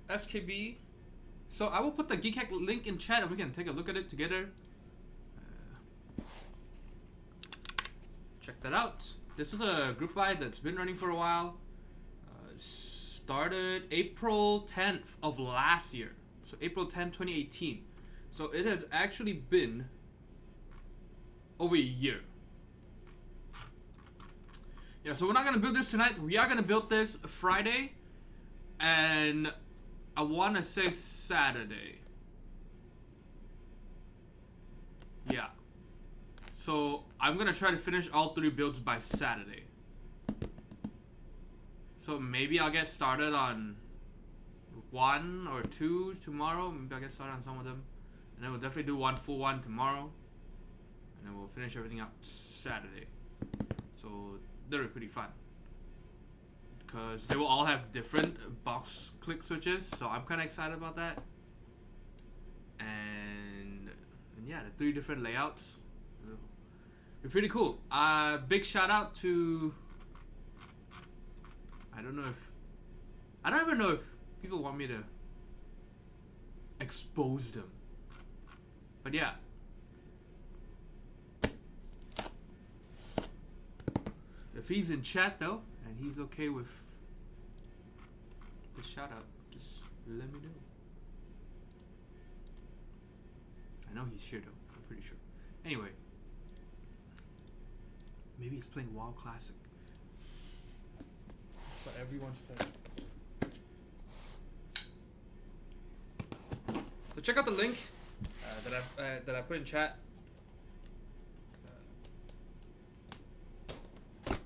SKB. So I will put the Geek Hack link in chat and we can take a look at it together. Check that out. This is a group buy that's been running for a while. Started April 10th of last year. So April 10, 2018. So it has actually been over a year. Yeah, so we're not gonna build this tonight. We are gonna build this Friday, and I wanna say Saturday. Yeah. So I'm gonna try to finish all 3 builds by Saturday. So maybe I'll get started on 1 or 2 tomorrow. Maybe I'll get started on some of them, and then we'll definitely do 1 full one tomorrow, and then we'll finish everything up Saturday. So they're pretty fun because they will all have different box click switches, so I'm kind of excited about that. And yeah, the 3 different layouts, they're pretty cool. Big shout out to, I don't even know if people want me to expose them, but yeah. If he's in chat though, and he's okay with the shout out, just let me know. I know he's here though, I'm pretty sure. Anyway, maybe he's playing WoW Classic. That's what everyone's playing. So check out the link that I put in chat.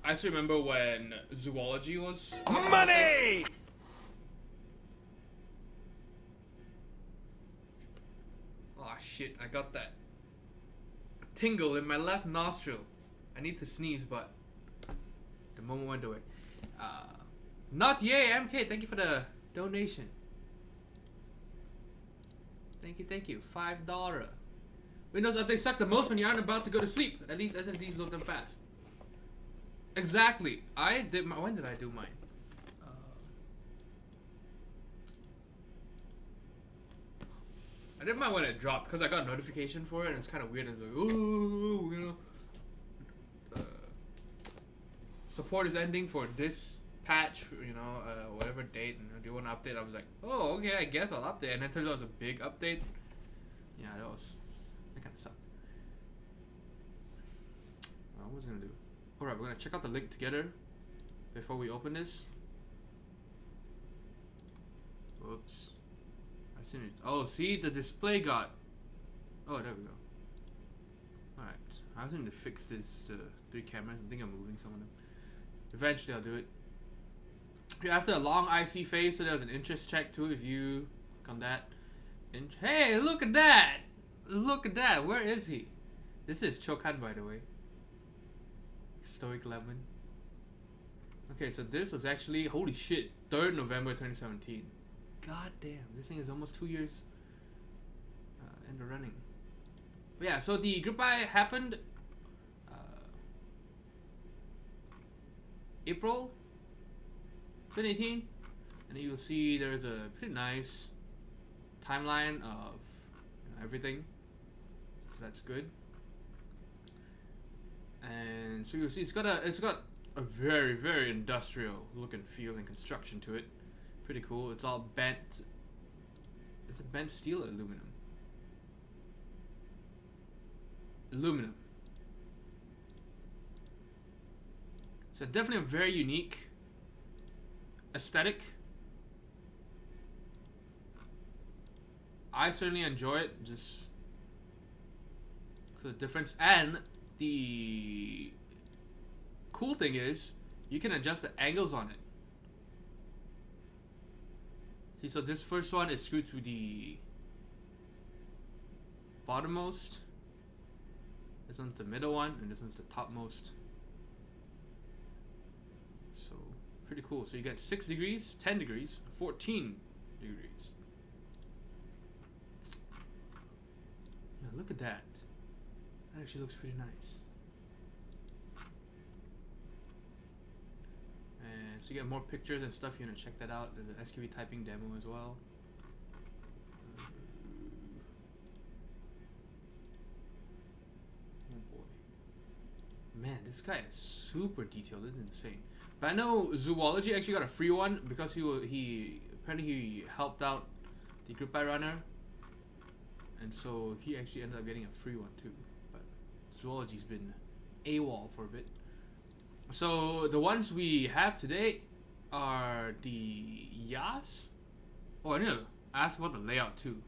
I still remember when zoology was money. Oh shit! I got that tingle in my left nostril. I need to sneeze, but the moment went away. Not yay, MK. Thank you for the donation. Thank you. $5. Windows updates suck the most when you aren't about to go to sleep. At least SSDs load them fast. Exactly. I did my. When did I do mine? I did mine when it dropped because I got a notification for it, and it's kind of weird. And it's like, oh, you know, support is ending for this patch. You know, whatever date. And do you want to update? I was like, oh, okay, I guess I'll update. And then it turns out it's a big update. Yeah, that kind of sucked. What was I gonna do? Alright, we're gonna check out the link together before we open this. Whoops. I seen it. Oh, see, the display got. Oh, there we go. Alright. I was going to fix this to 3 cameras. I think I'm moving some of them. Eventually, I'll do it. After a long IC phase, so there was an interest check too. If you click on that. Hey, look at that! Look at that! Where is he? This is Chokan, by the way. Stoic Lemon. Okay, so this was actually, holy shit, 3rd November 2017. God damn, this thing is almost 2 years in the running. But yeah, so the group buy happened April 2018, and you will see there's a pretty nice timeline of everything, so that's good. And so you'll see it's got a very, very industrial look and feel and construction to it. Pretty cool. It's all bent. It's a bent steel or aluminum? Aluminum. So definitely a very unique aesthetic. I certainly enjoy it, just because of the difference. And the cool thing is you can adjust the angles on it. See, so this first one, it's screwed to the bottommost. This one's the middle one, and this one's the topmost. So pretty cool. So you get 6 degrees, 10 degrees, 14 degrees. Yeah, look at that. That actually looks pretty nice. And so you get more pictures and stuff. You want to check that out. There's an SKB typing demo as well. Oh boy, man, this guy is super detailed. This is insane. But I know Zoology actually got a free one because he apparently he helped out the Group by runner, and so he actually ended up getting a free one too. But Zoology's been AWOL for a bit. So the ones we have today are the YAS. Oh, I need to ask about the layout too.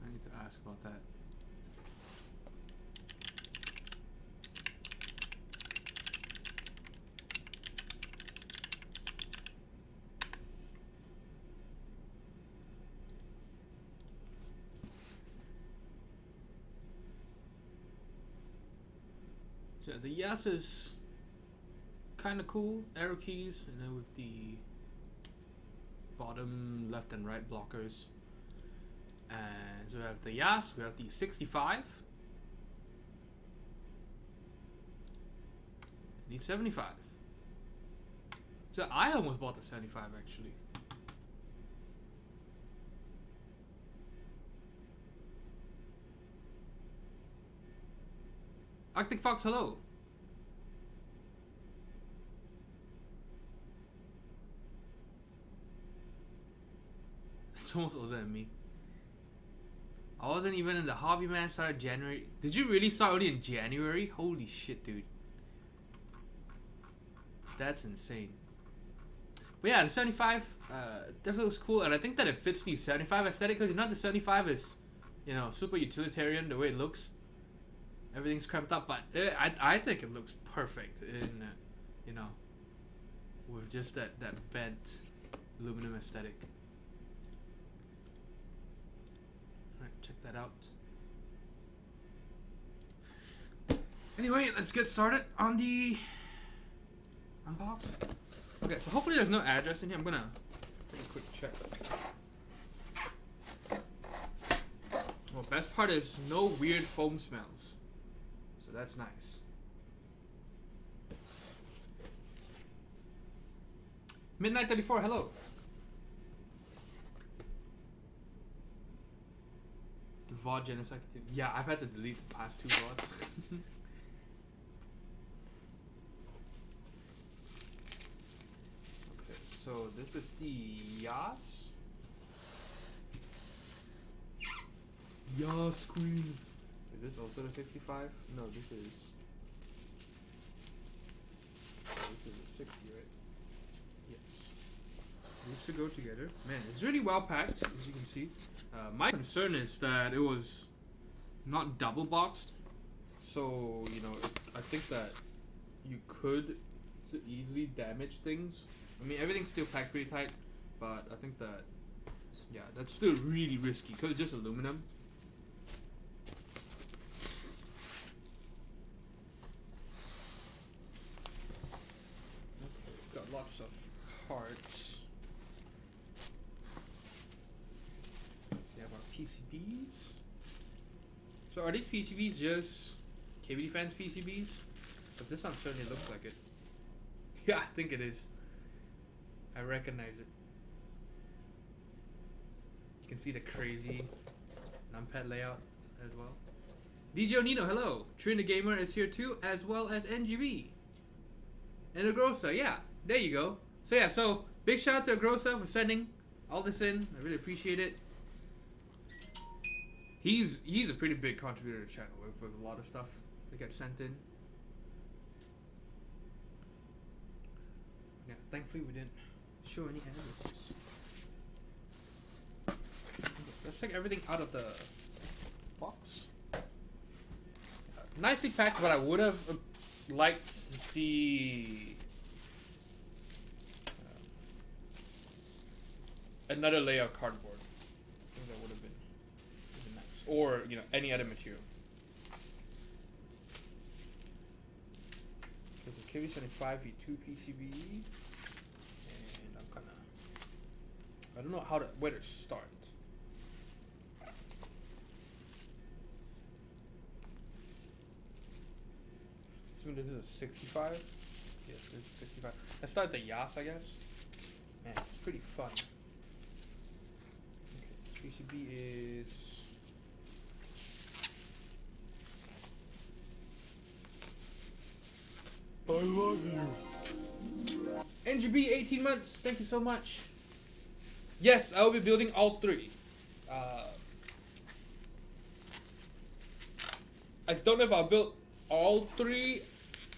I need to ask about that. So the YAS is kind of cool. Arrow keys, and then with the bottom left and right blockers. And so we have the YAS, we have the 65, and the 75. So I almost bought the 75 actually. Arctic Fox, hello. It's almost older than me. I wasn't even in the hobby, man. Started January. Did you really start only in January? Holy shit, dude. That's insane. But yeah, the 75 definitely looks cool, and I think that it fits the 75 aesthetic because not the 75 is, you know, super utilitarian the way it looks. Everything's cramped up, but I think it looks perfect in, you know, with just that bent aluminum aesthetic. Alright, check that out. Anyway, let's get started on the unbox. Okay, so hopefully there's no address in here. I'm gonna take a quick check. Well, best part is no weird foam smells. So that's nice. Midnight 34, hello. The VOD genocide. Yeah, I've had to delete the past 2 VODs. Okay, so this is the YAS. YAS Queen. Is this also the 65? No, this is. Oh, this is a 60, right? Yes. These two go together. Man, it's really well packed, as you can see. My concern is that it was not double boxed. So, you know, I think that you could easily damage things. I mean, everything's still packed pretty tight, but I think that, yeah, that's still really risky because it's just aluminum. Lots of parts. We have our PCBs. So are these PCBs just KBD fans PCBs? But this one certainly looks like it. Yeah, I think it is. I recognize it. You can see the crazy numpad layout as well. DJ Nino, hello. Trina Gamer is here too, as well as NGB. And Agrosa, yeah. There you go. So yeah, so big shout out to Agrosa for sending all this in. I really appreciate it. He's a pretty big contributor to the channel with a lot of stuff that gets sent in. Yeah, thankfully we didn't show any enemies. Let's take everything out of the box. Nicely packed, but I would have liked to see another layer of cardboard. I think that would have been nice. Or, you know, any other material. There's a KB75 V2 PCB. And I'm kinda, I don't know where to start. So assume this is a 65. Yes, this is 65. Let's start the YAS, I guess. Man, it's pretty fun. Okay, PCB is... I love you. NGB 18 months. Thank you so much. Yes, I will be building all three. I don't know if I'll build all three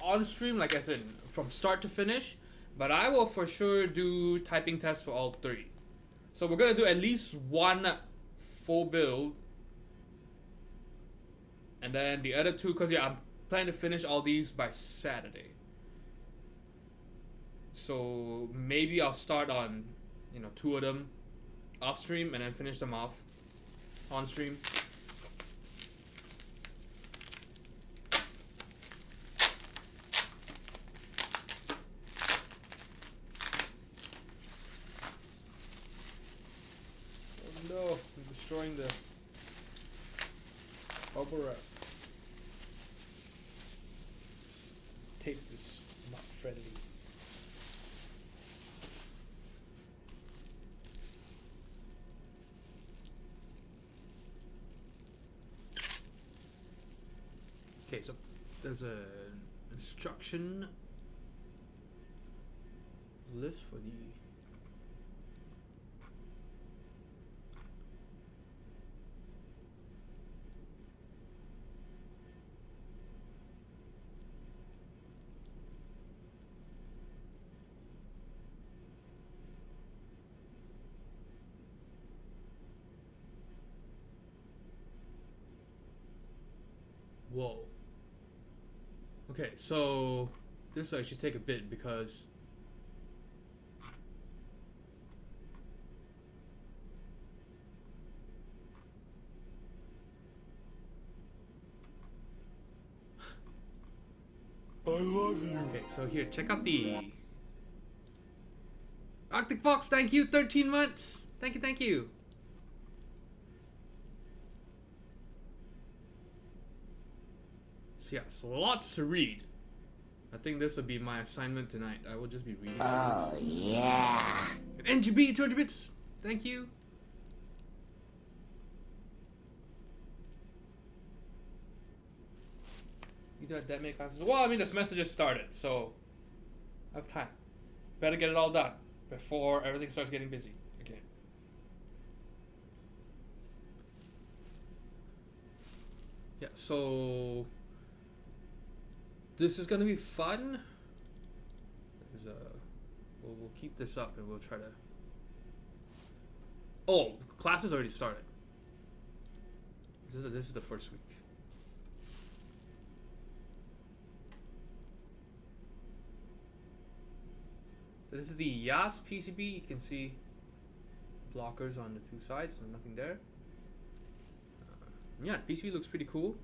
on stream, like I said, from start to finish, but I will for sure do typing tests for all three. So we're gonna do at least one full build, and then the other two, cause yeah, I'm planning to finish all these by Saturday. So maybe I'll start on, you know, 2 of them off stream and then finish them off on stream. Oh no, I'm destroying the bubble wrap. Tape is not friendly. Okay, so there's a instruction list for the whoa. Okay, so this will actually take a bit because I love you. Okay, so here, check out the Arctic Fox, thank you, 13 months. Thank you, thank you. So yeah, so lots to read. I think this will be my assignment tonight. I will just be reading. Oh yeah. NGB 200 bits. Thank you. You got that many classes? Well, I mean, this semester just started, so I have time. Better get it all done before everything starts getting busy again. Yeah, so this is gonna be fun. We'll keep this up and we'll try to. Oh, classes already started. This is the first week. This is the YAS PCB. You can see blockers on the 2 sides, so nothing there. Yeah, the PCB looks pretty cool.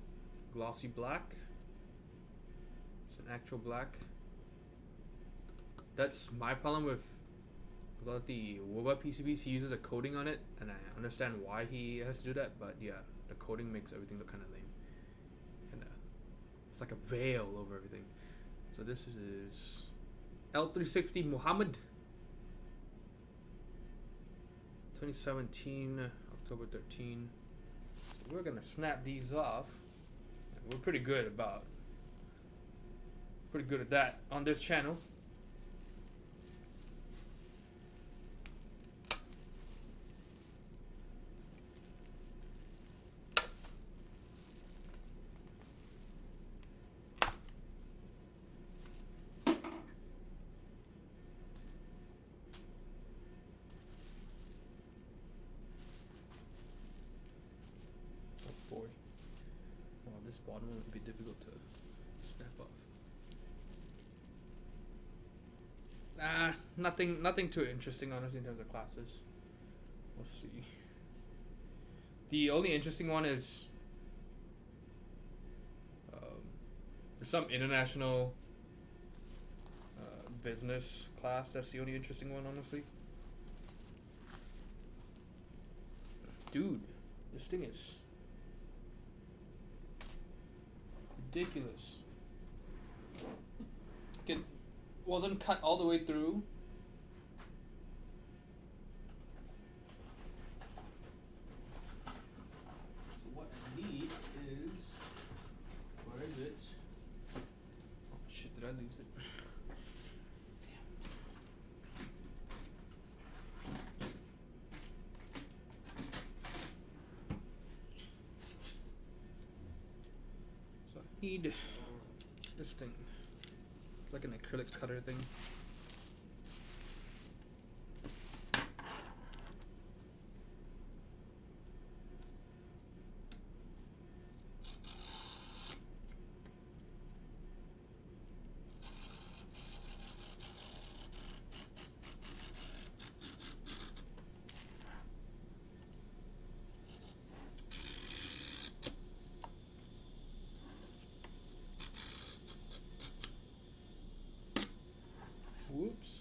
Glossy black. It's an actual black. That's my problem with a lot of the WOBA PCBs. He uses a coating on it, and I understand why he has to do that, but yeah, the coating makes everything look kind of lame. It's like a veil over everything. So this is L360 Muhammad, 2017, October 13. So we're gonna snap these off. We're pretty good at that on this channel. Bottom one would be difficult to snap off. Nothing too interesting, honestly, in terms of classes. We'll see. The only interesting one is there's some international business class. That's the only interesting one, honestly. Dude, this thing is ridiculous. it wasn't cut all the way through. So what I need is, where is it? Oh shit, did I lose it? So I need this thing, like an acrylic cutter thing. Whoops.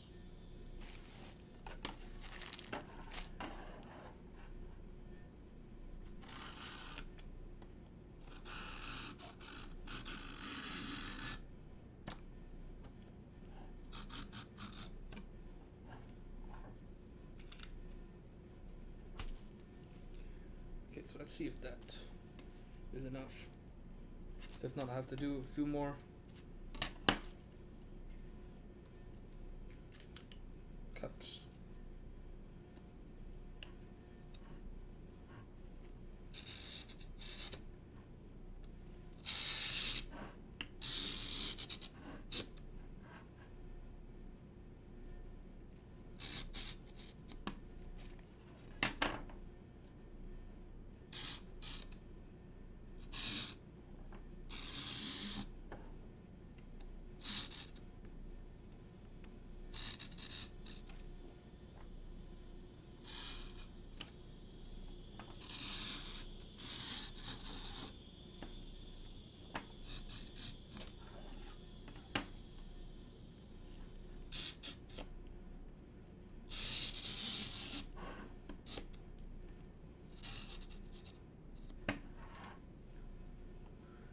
Okay, so let's see if that is enough. If not, I have to do a few more cuts.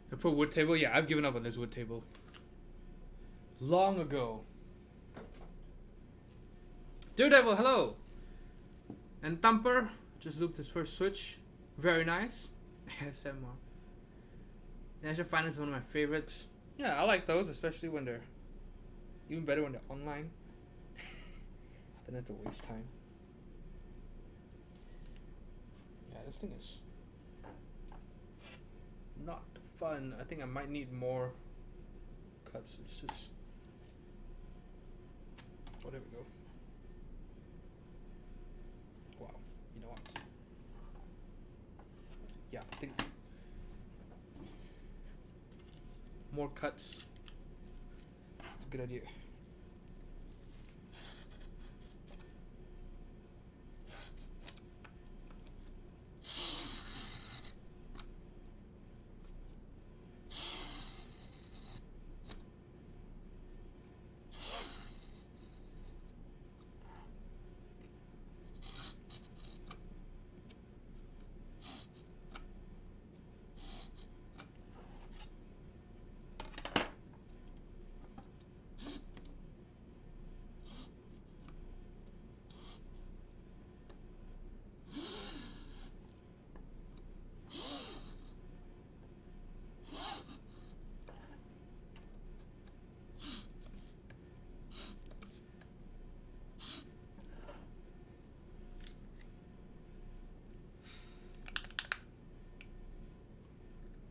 The pro wood table? Yeah, I've given up on this wood table long ago. Daredevil, hello! And Thumper just looped his first switch. Very nice. ASMR. National Finance is one of my favorites. Yeah, I like those, especially when they're even better when they're online. Then I have to waste time. Yeah, this thing is not fun. I think I might need more cuts. It's just, oh, there we go. Wow, you know what? Yeah, I think more cuts. It's a good idea.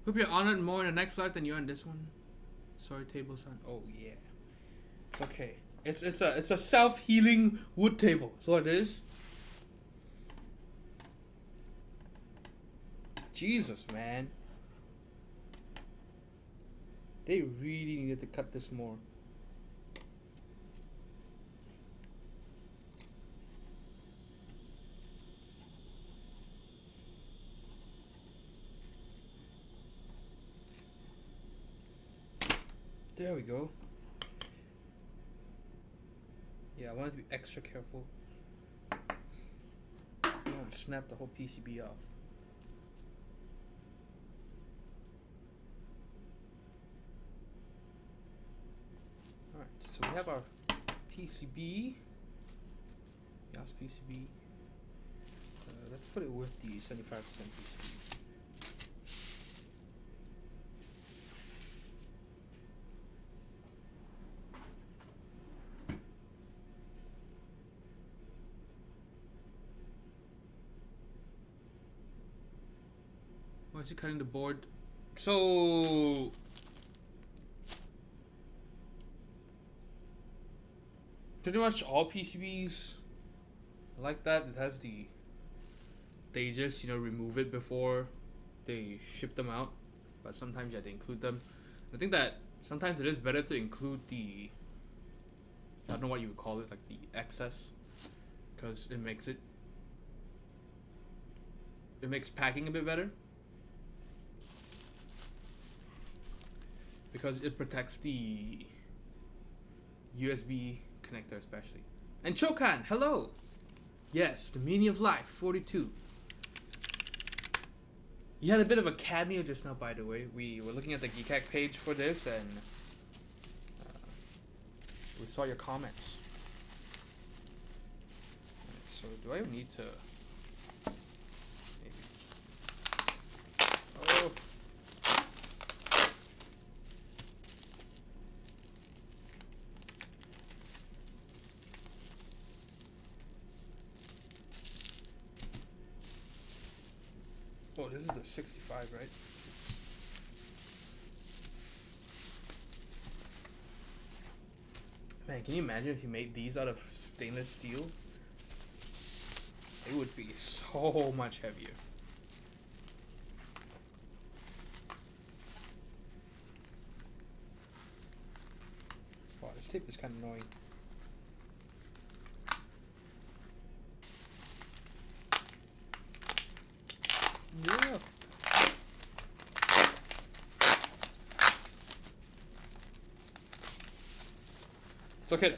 Hope you're honored more in the next life than you are in this one. Sorry, table son. Oh yeah, it's okay. It's a self-healing wood table. That's what it is. Jesus, man. They really needed to cut this more. There we go. Yeah, I wanted to be extra careful. I don't want to snap the whole PCB off. Alright. we have our PCB. YAS PCB. Let's put it with the 75% PCB. Why is he cutting the board? So pretty much all PCBs like that. It has the, they just, you know, remove it before they ship them out, but sometimes you have to include them. I think that sometimes it is better to include the, I don't know what you would call it, like the excess, because it makes packing a bit better, because it protects the USB connector especially. And Chokan, hello. Yes, the meaning of life 42. You had a bit of a cameo just now, by the way. We were looking at the Geekhack page for this, and we saw your comments. Right, so do I need to maybe, oh, oh, this is the 65, right? Man, can you imagine if you made these out of stainless steel? It would be so much heavier. Wow, this tape is kind of annoying. Yeah. It's okay.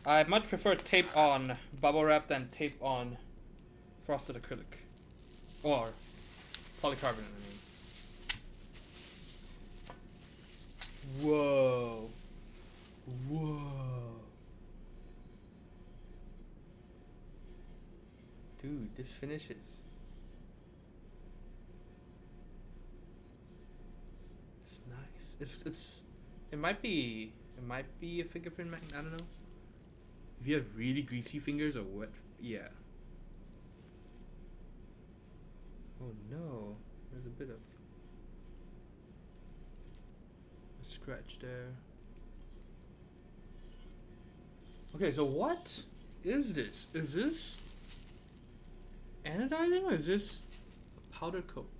I much prefer tape on bubble wrap than tape on frosted acrylic. Or polycarbonate, I mean. Whoa. Whoa. Dude, this finishes. It's nice. It might be a fingerprint magnet, I don't know. If you have really greasy fingers or wet, yeah. Oh no, there's a bit of a scratch there. Okay, so what is this? Is this anodizing or is this a powder coat?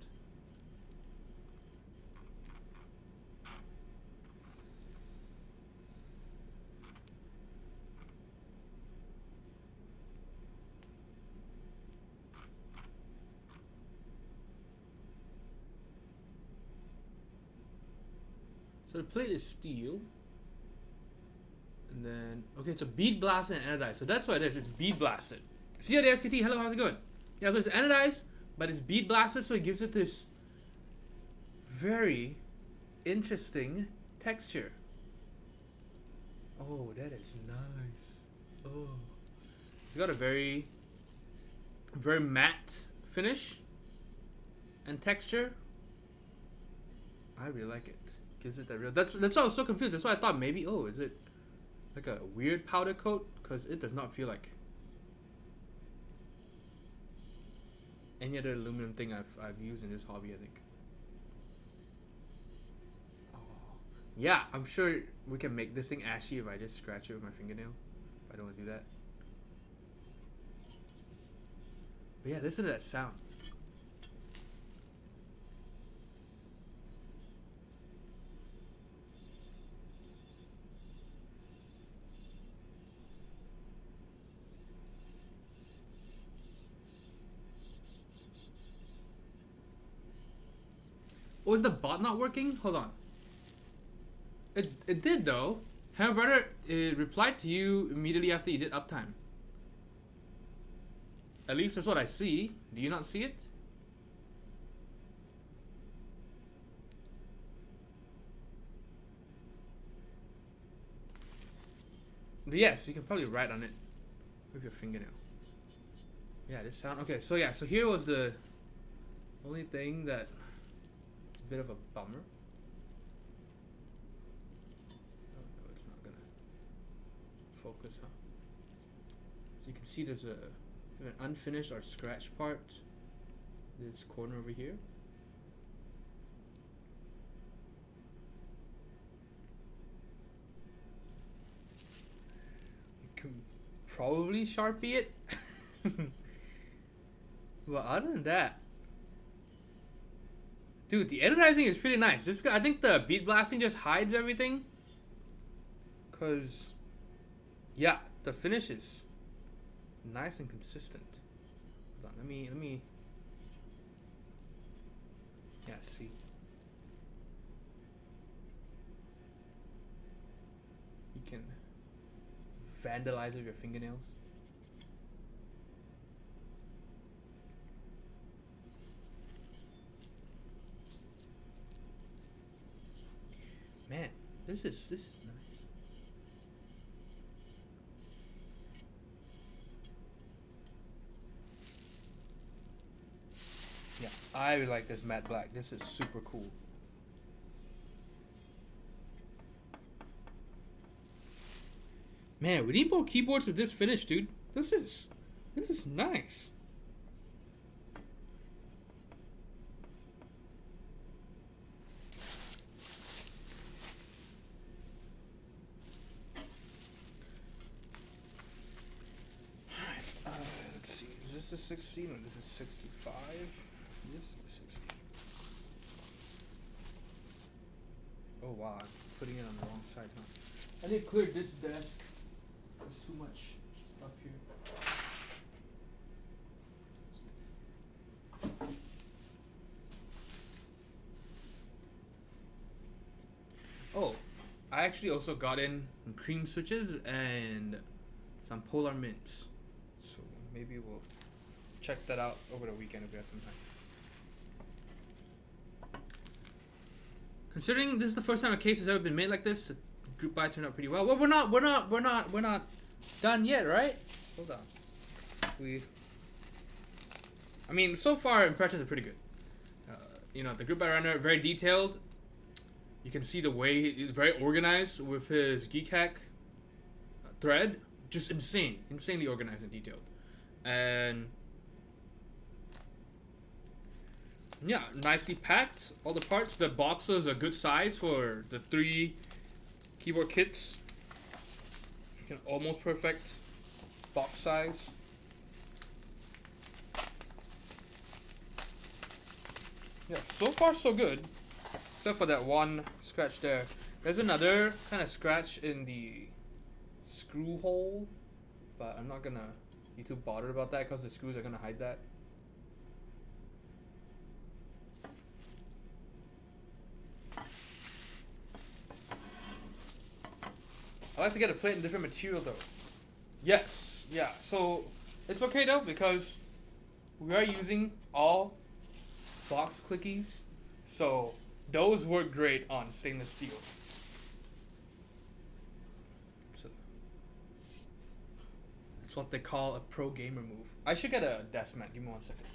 So the plate is steel. And then, okay, it's a bead blasted and anodized. So that's what it is. It's bead blasted. See how the SKT, hello, how's it going? Yeah, so it's anodized, but it's bead blasted, so it gives it this very interesting texture. Oh, that is nice. Oh. It's got a very matte finish and texture. I really like it. Gives it that real. That's why I was so confused. That's why I thought maybe, oh, is it like a weird powder coat? Because it does not feel like any other aluminum thing I've used in this hobby, I think. Oh. Yeah, I'm sure we can make this thing ashy if I just scratch it with my fingernail. If I don't want to do that. But yeah, listen to that sound. Oh, is the bot not working? Hold on. It did though. Hammer Brother, it replied to you immediately after you did uptime. At least that's what I see. Do you not see it? Yes, you can probably write on it with your fingernail. Yeah, this sound okay. So yeah, so here was the only thing that is a bit of a bummer. Oh no, it's not gonna focus, huh? So you can see there's an unfinished or scratch part. This corner over here. You can probably Sharpie it. But other than that, dude, the anodizing is pretty nice. Just because I think the bead blasting just hides everything. Cause, yeah, the finish is nice and consistent. Hold on, let me. Yeah, see. You can vandalize with your fingernails. Man, this is nice. Yeah, I like this matte black. This is super cool. Man, we need more keyboards with this finish, dude. This is nice. Let's see. Is this the 16 or this is 65? This is the 16. Oh wow, I'm putting it on the wrong side, huh? I need to clear this desk. There's too much stuff here. Oh, I actually also got in cream switches and some polar mints. So maybe we'll check that out over the weekend if we have some time. Considering this is the first time a case has ever been made like this, the group buy turned out pretty well. Well, we're not done yet, right? Hold on. I mean, so far impressions are pretty good. You know, the group buy runner very detailed. You can see the way he's very organized with his geek hack thread. Just insanely organized and detailed. And yeah, nicely packed. All the parts. The box was a good size for the 3 keyboard kits. You can almost perfect box size. Yeah, so far so good. Except for that one scratch there. There's another kind of scratch in the screw hole, but I'm not gonna be too bothered about that because the screws are gonna hide that. I like to get a plate in different material though. Yes, yeah. So it's okay though because we are using all box clickies, so those work great on stainless steel. So that's what they call a pro gamer move. I should get a desk mat. Give me 1 second.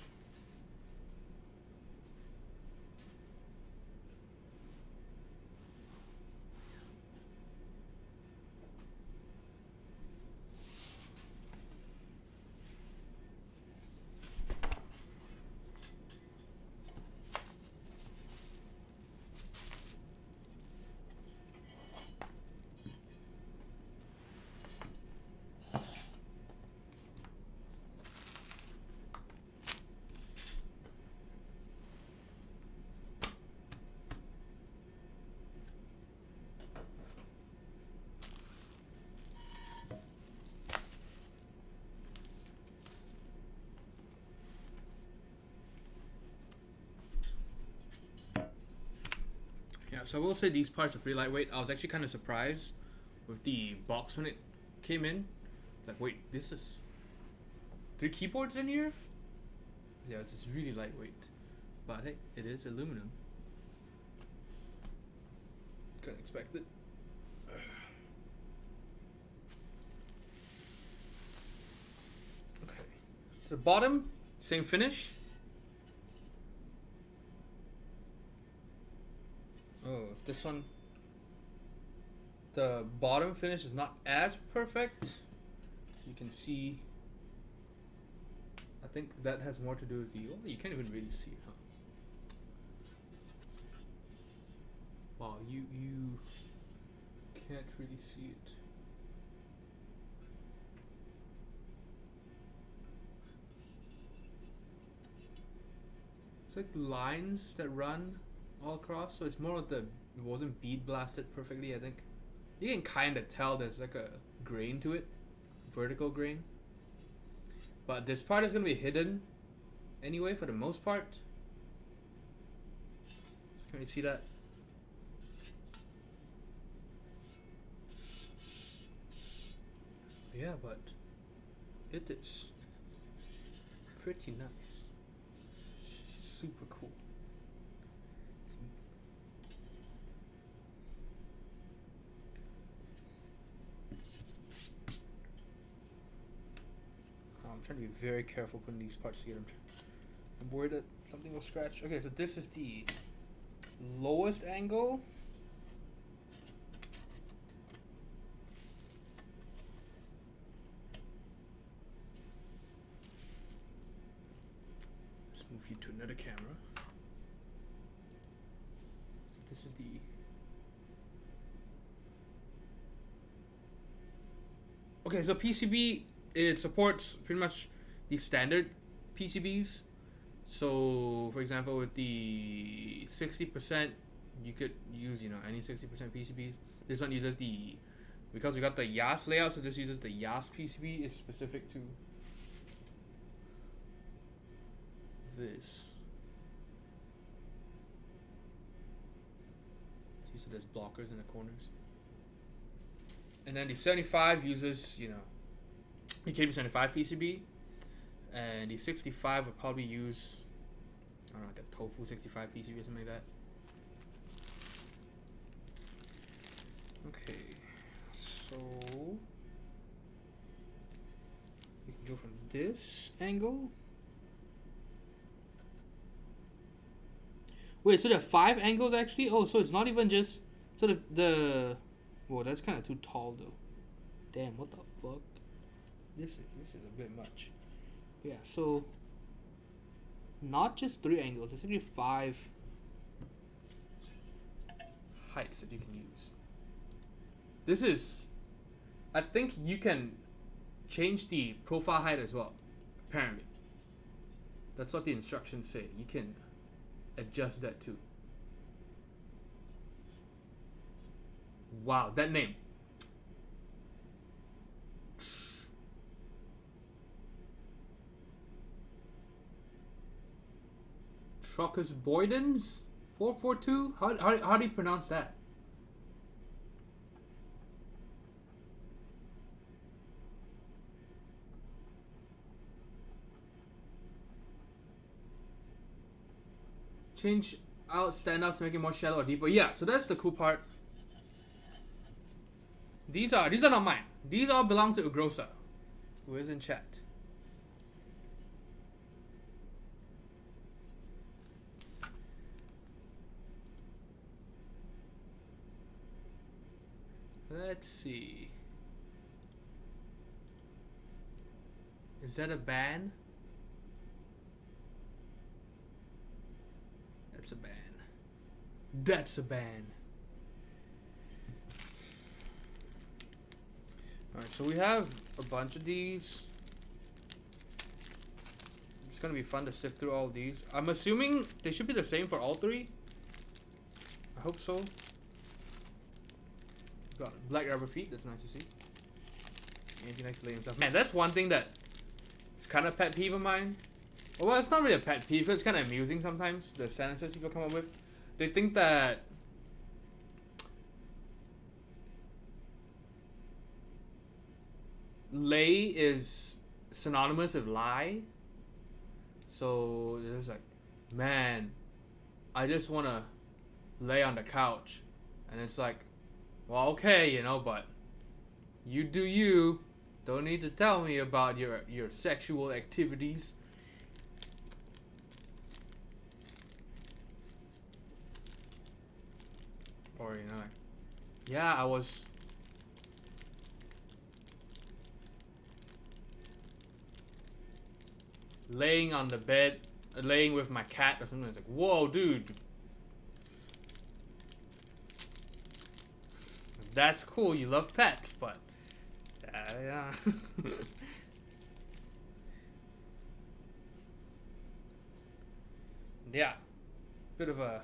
Yeah, so I will say these parts are pretty lightweight. I was actually kind of surprised with the box when it came in. It's like, wait, this is 3 keyboards in here? Yeah, it's just really lightweight. But hey, it is aluminum. Couldn't expect it. The bottom, same finish. Oh, this one. The bottom finish is not as perfect. You can see. I think that has more to do with the. Oh, you can't even really see it, huh? Wow, you can't really see it. It's like lines that run all across, so it's more of the. It wasn't bead blasted perfectly, I think. You can kind of tell there's like a grain to it, vertical grain. But this part is going to be hidden anyway for the most part. Can you see that? Yeah, but it is pretty nice. Super cool. I'm trying to be very careful putting these parts together. I'm worried that something will scratch. Okay, so this is the lowest angle. Let's move you to another camera. So this is the okay, so PCB, it supports pretty much the standard PCBs. So, for example, with the 60%, you could use, any 60% PCBs. This one uses because we got the YAS layout, so this uses the YAS PCB. It's specific to this. See, so there's blockers in the corners. And then the 75 uses, the KB75 PCB, and the 65 would probably use, I don't know, like a Tofu 65 PCB or something like that. Okay, so we can go from this angle. Wait, so there are 5 angles actually? Oh, so it's not even just, so the whoa, that's kind of too tall though. Damn, what the fuck? This is a bit much. Yeah, so not just 3 angles, it's actually 5 heights that you can use. This is, I think you can change the profile height as well, apparently. That's what the instructions say. You can adjust that too. Wow, that name. Trocus Boydens 442? How do you pronounce that? Change out standouts to make it more shallow or deeper. Yeah, so that's the cool part. These are not mine. These all belong to Ugrosa, who is in chat. Let's see. Is that a ban? That's a ban. That's a ban. Alright, so we have a bunch of these. It's gonna be fun to sift through all of these. I'm assuming they should be the same for all 3. I hope so. Got black rubber feet, that's nice to see. Anything likes to lay himself. Man, that's one thing that is kind of pet peeve of mine. Well, it's not really a pet peeve, but it's kind of amusing sometimes, the sentences people come up with. They think that lay is synonymous with lie. So there's like, man, I just want to lay on the couch. And it's like, well, okay, but you do you. Don't need to tell me about your sexual activities. Or, you know, like, yeah, I was laying on the bed, laying with my cat or something. It's like, whoa, dude. That's cool, you love pets, but yeah. Yeah. Bit of a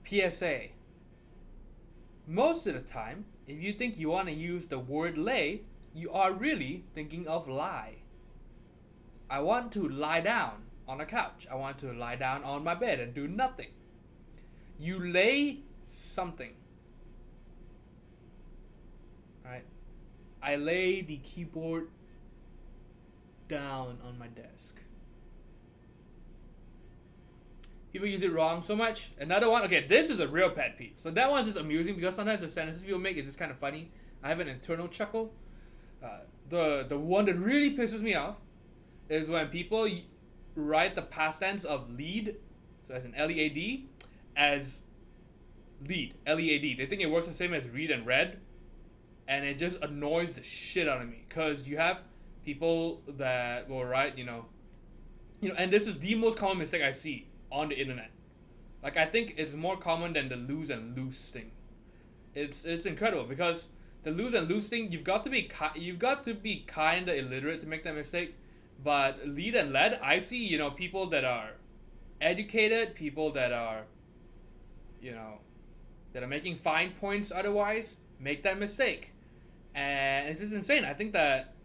PSA. Most of the time, if you think you want to use the word lay, you are really thinking of lie. I want to lie down on a couch. I want to lie down on my bed and do nothing. You lay something. Right? I lay the keyboard down on my desk. People use it wrong so much. Another one, okay, this is a real pet peeve. So that one's just amusing because sometimes the sentences people make is just kind of funny. I have an internal chuckle. The one that really pisses me off is when people write the past tense of lead, so as an L-E-A-D, as lead, L-E-A-D. They think it works the same as read and read, and it just annoys the shit out of me because you have people that will write, you know, and this is the most common mistake I see on the internet. Like, I think it's more common than the lose and loose thing. It's incredible because the lose and loose thing, you've got to be kind of illiterate to make that mistake. But lead and led, I see, you know, people that are educated, people that are, you know, that are making fine points otherwise, make that mistake. And it's just insane. I think that,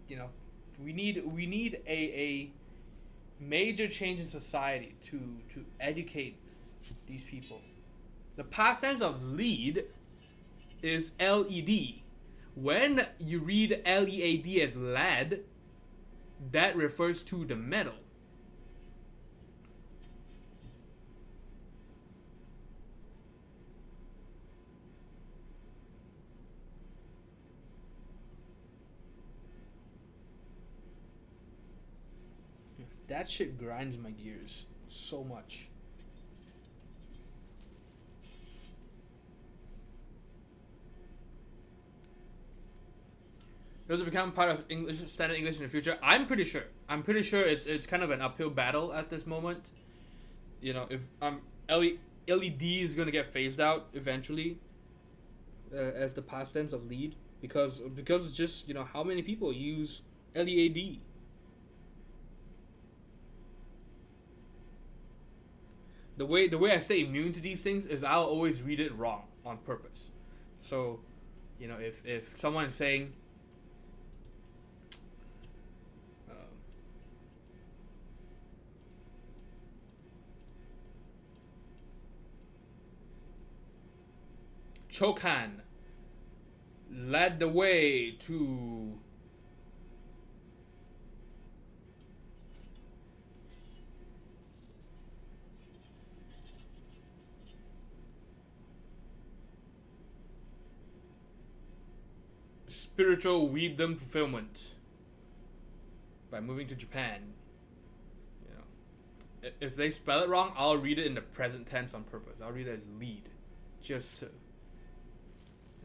you know, we need a major change in society to educate these people. The past tense of lead is L-E-D. When you read L-E-A-D as lead, that refers to the metal. That shit grinds my gears so much. Does it become part of English, standard English in the future? I'm pretty sure. It's kind of an uphill battle at this moment. You know, if LED is gonna get phased out eventually, as the past tense of lead, because it's just, you know, how many people use LEAD. The way I stay immune to these things is I'll always read it wrong on purpose. So, you know, if someone is saying, Chokan led the way to spiritual weebdom fulfillment by moving to Japan. You know, if they spell it wrong, I'll read it in the present tense on purpose. I'll read it as lead, just to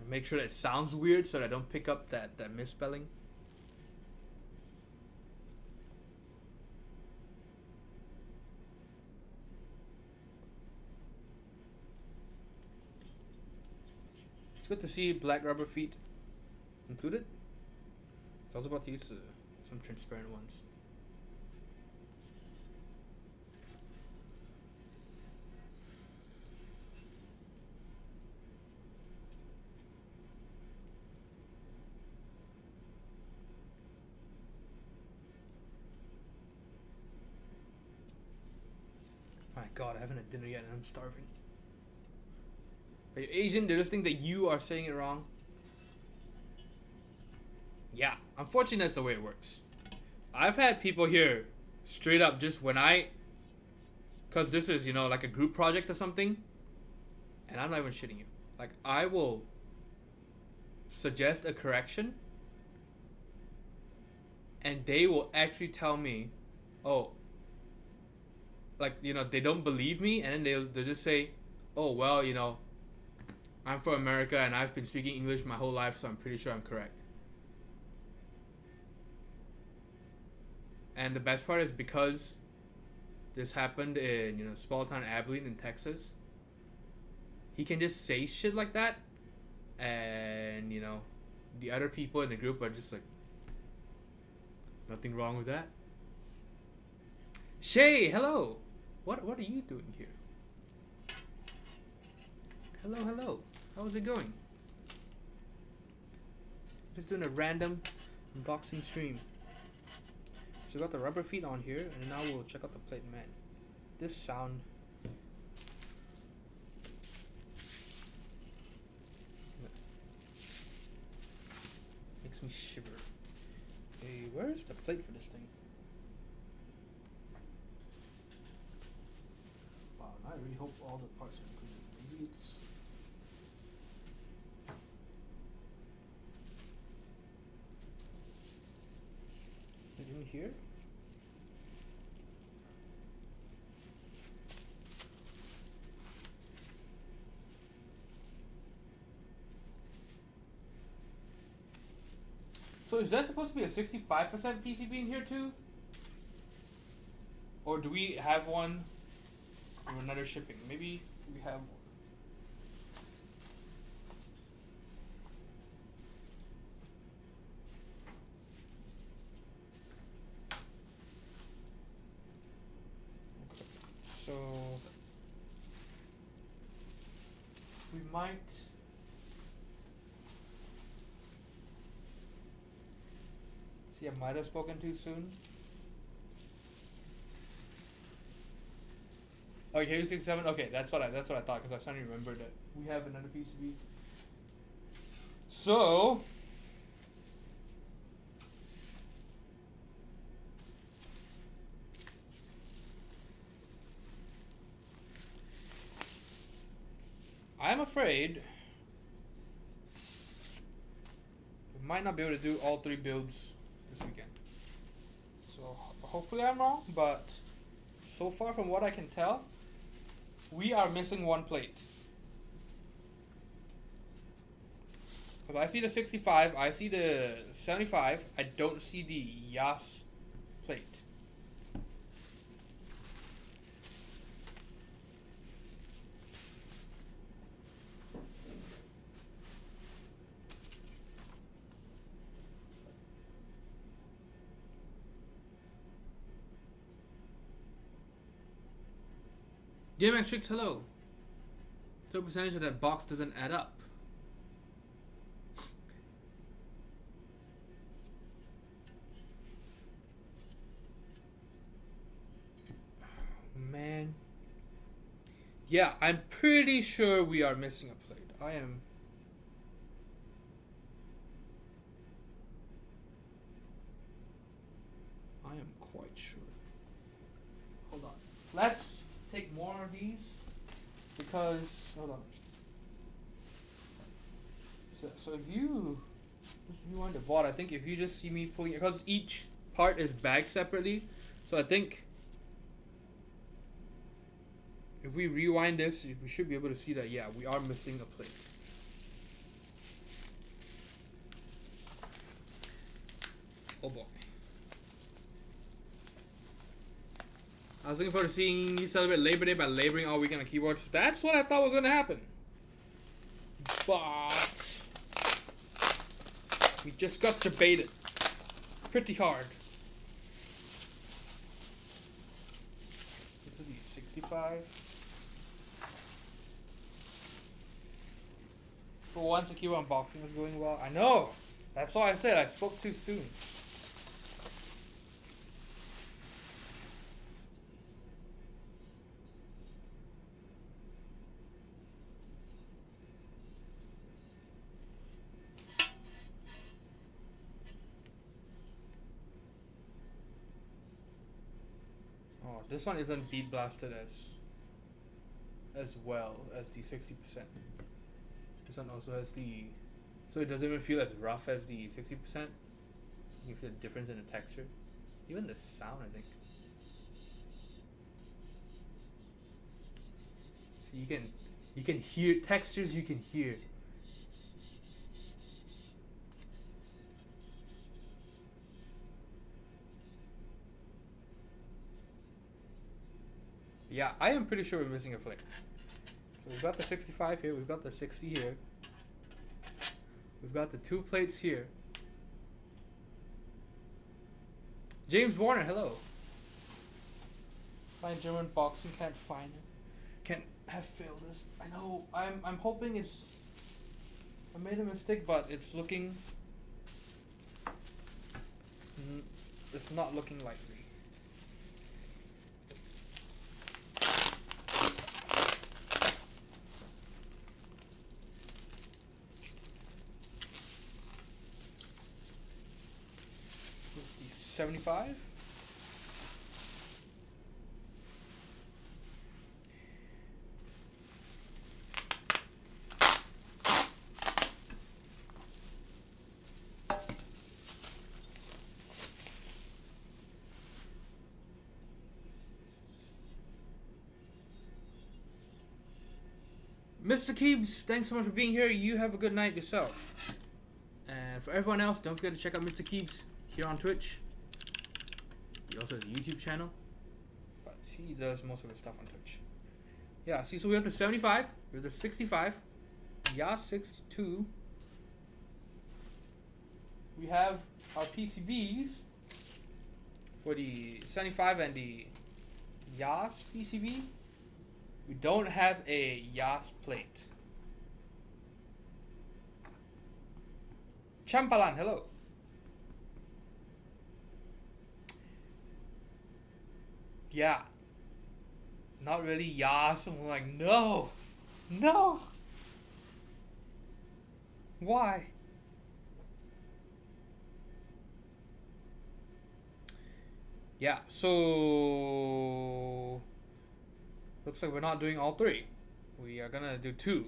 make sure that it sounds weird so that I don't pick up that misspelling. It's good to see black rubber feet included. I was about to use some transparent ones. My God, I haven't had dinner yet and I'm starving. Are you Asian? They just think that you are saying it wrong. Yeah, unfortunately that's the way it works. I've had people here straight up just when cause this is, you know, like a group project or something, and I'm not even shitting you. Like, I will suggest a correction, and they will actually tell me, oh, like, you know, they don't believe me, and then they'll just say, oh, well, you know, I'm from America and I've been speaking English my whole life, so I'm pretty sure I'm correct. And the best part is because this happened in, you know, small town Abilene in Texas, he can just say shit like that, and, you know, the other people in the group are just like, nothing wrong with that. Shay, hello. What are you doing here? Hello. How's it going? Just doing a random unboxing stream. So we got the rubber feet on here, and now we'll check out the plate. Man, this sound. Makes me shiver. Hey, where's the plate for this thing? Wow, I really hope all the parts are included. Maybe it's... Is it in here? So is that supposed to be a 65% PCB in here too? Or do we have one from another shipping? Maybe we have one. Okay. So we might... See, I might have spoken too soon. Oh, here 67. Okay, that's what I thought, because I suddenly remembered that we have another PCB. So I'm afraid we might not be able to do all 3 builds this weekend. So hopefully I'm wrong, but so far from what I can tell, we are missing 1 plate. Because I see the 65, I see the 75, I don't see the YAS plate. GameX6, hello. So percentage of that box doesn't add up. Man. Yeah, I'm pretty sure we are missing a plate. I am quite sure. Hold on. Let's take more of these because hold on. So if you want the VOD, I think if you just see me pulling it, because each part is bagged separately, so I think if we rewind this, we should be able to see that, yeah, we are missing a plate. Oh boy. I was looking forward to seeing you celebrate Labor Day by laboring all weekend on keyboards. That's what I thought was going to happen. But we just got debated pretty hard. This is the 65. For once, the keyboard unboxing was going well. I know. That's why I said I spoke too soon. Oh, this one isn't beat blasted as well as the 60%. This one also has the So it doesn't even feel as rough as the 60%. You can feel the difference in the texture. Even the sound, I think. So you can hear textures, you can hear. Yeah, I am pretty sure we're missing a plate. So we've got the 65 here, we've got the 60 here. We've got the 2 plates here. James Warner, hello. My German boxing can't find it. Can't have failed this. I know. I'm hoping it's. I made a mistake, but it's looking. It's not looking likely. The 75. Mr. Keebs, thanks so much for being here. You have a good night yourself. And for everyone else, don't forget to check out Mr. Keebs here on Twitch. He also has a YouTube channel, but he does most of his stuff on Twitch. Yeah, see, so we have the 75, we have the 65, YAS 62. We have our PCBs for the 75 and the YAS PCB. We don't have a YAS plate. Champalan, hello. Yeah. Not really YAS. I'm like, no. No. Why? Yeah, so looks like we're not doing all 3. We are gonna do 2.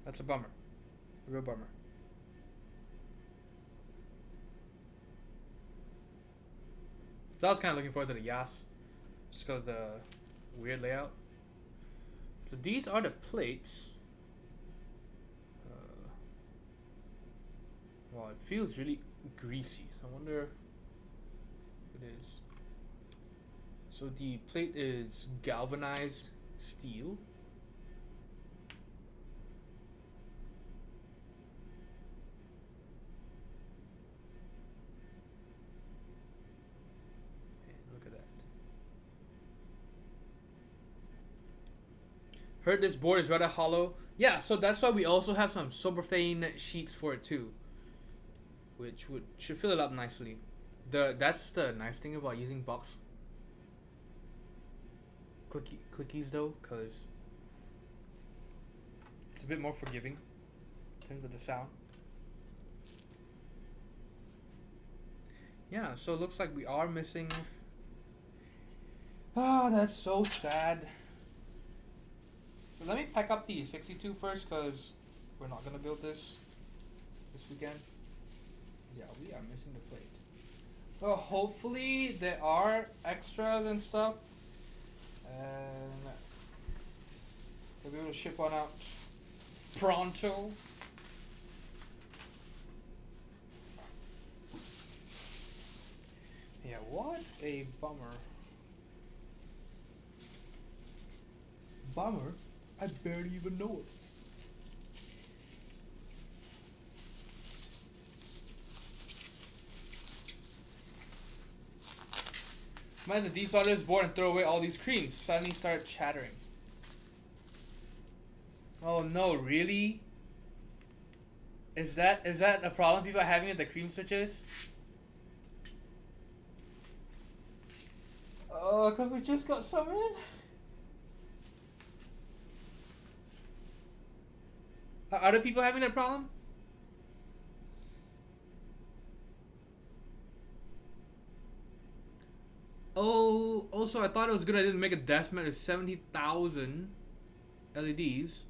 That's a bummer. A real bummer. So I was kind of looking forward to the YAS, just because of the weird layout. So these are the plates. Well, it feels really greasy, so I wonder if it is. So the plate is galvanized steel. And look at that. Heard this board is rather hollow. Yeah, so that's why we also have some Soberthane sheets for it too, which should fill it up nicely. That's the nice thing about using box clickies though, because it's a bit more forgiving in terms of the sound. Yeah, so it looks like we are missing. Ah, that's so sad. So let me pack up the 62 first, because we're not gonna build this weekend. Yeah, we are missing the plate. So hopefully there are extras and stuff, and we'll be able to ship one out pronto. Yeah, what a bummer. Bummer? I barely even know it. Imagine the desolder is bored and throw away all these creams. Suddenly start chattering. Oh no, really? Is that a problem people are having with the cream switches? Oh, cause we just got some in. Are other people having that problem? Oh, also I thought it was good I didn't make a desk mat with 70,000 LEDs.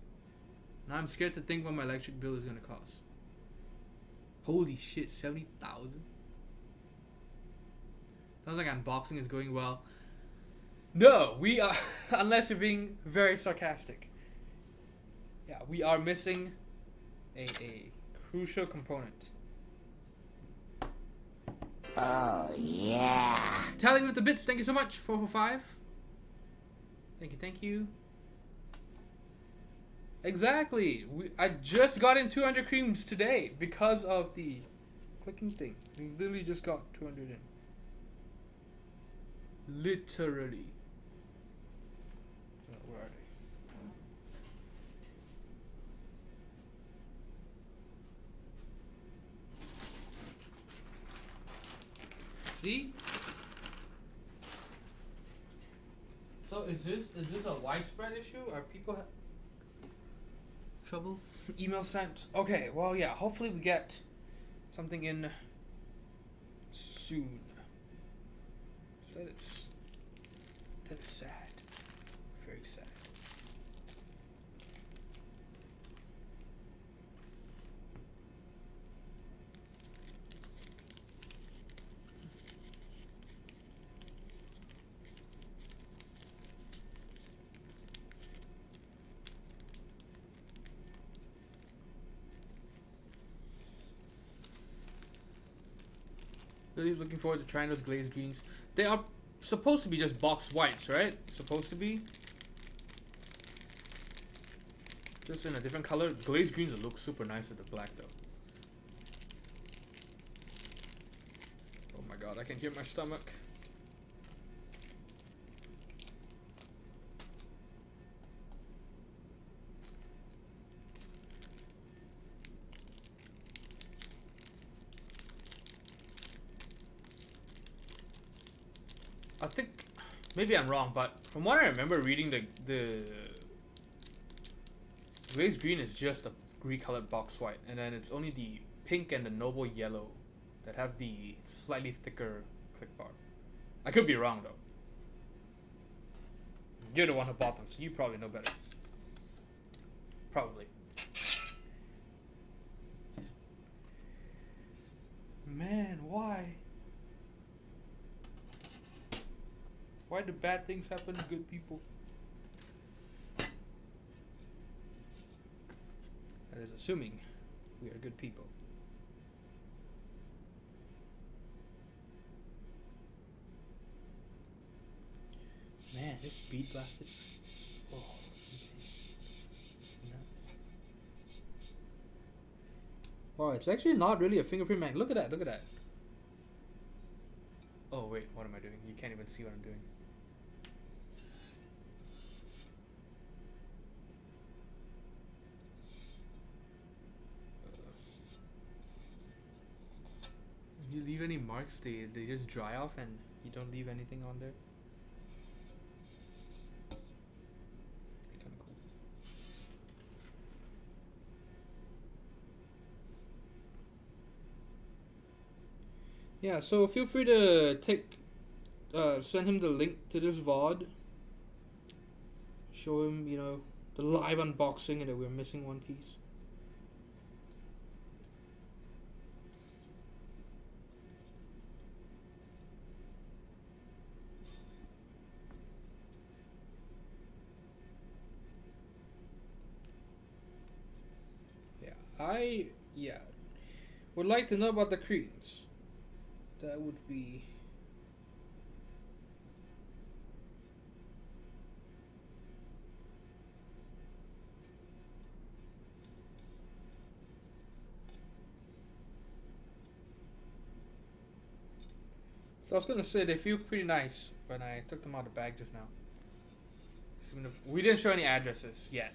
Now I'm scared to think what my electric bill is gonna cost. Holy shit, 70,000. Sounds like unboxing is going well. No, we are, unless you're being very sarcastic. Yeah, we are missing a crucial component. Oh, yeah. Tally with the bits, thank you so much, 445. Thank you. Exactly. I just got in 200 creams today because of the clicking thing. We literally just got 200 in. Literally. Oh, where are they? See? So is this a widespread issue? Are people trouble? Email sent. Okay, well yeah, hopefully we get something in soon. So that is sad. Very sad. Really looking forward to trying those glazed greens. They are supposed to be just box whites, right? Supposed to be. Just in a different color. Glazed greens will look super nice with the black though. Oh my god, I can hear my stomach. I think, maybe I'm wrong, but from what I remember reading, the glazed green is just a recolored box white, and then it's only the pink and the noble yellow that have the slightly thicker click bar. I could be wrong though. You're the one who bought them, so you probably know better. Probably. Man, why? Why do bad things happen to good people? That is assuming we are good people. Man, this speed blasted. Oh, nice. Oh, it's actually not really a fingerprint mag. Look at that, look at that. Oh wait, what am I doing? You can't even see what I'm doing. If you leave any marks, they just dry off and you don't leave anything on there. Kind of cool. Yeah, so feel free to send him the link to this VOD. Show him, you know, the live unboxing and that we're missing one piece. I would like to know about the creams. That would be so I was gonna say they feel pretty nice when I took them out of the bag just now. We didn't show any addresses yet.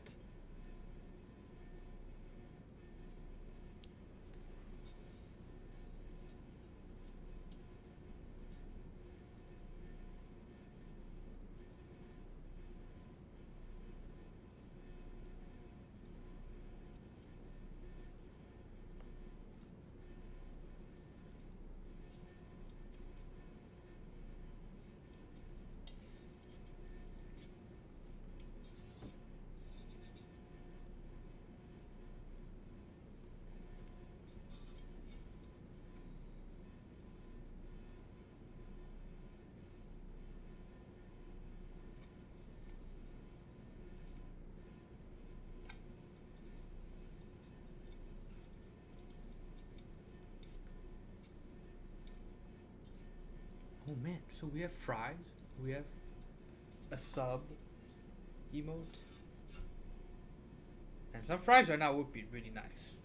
Oh man, so we have fries, we have a sub emote, and some fries right now would be really nice.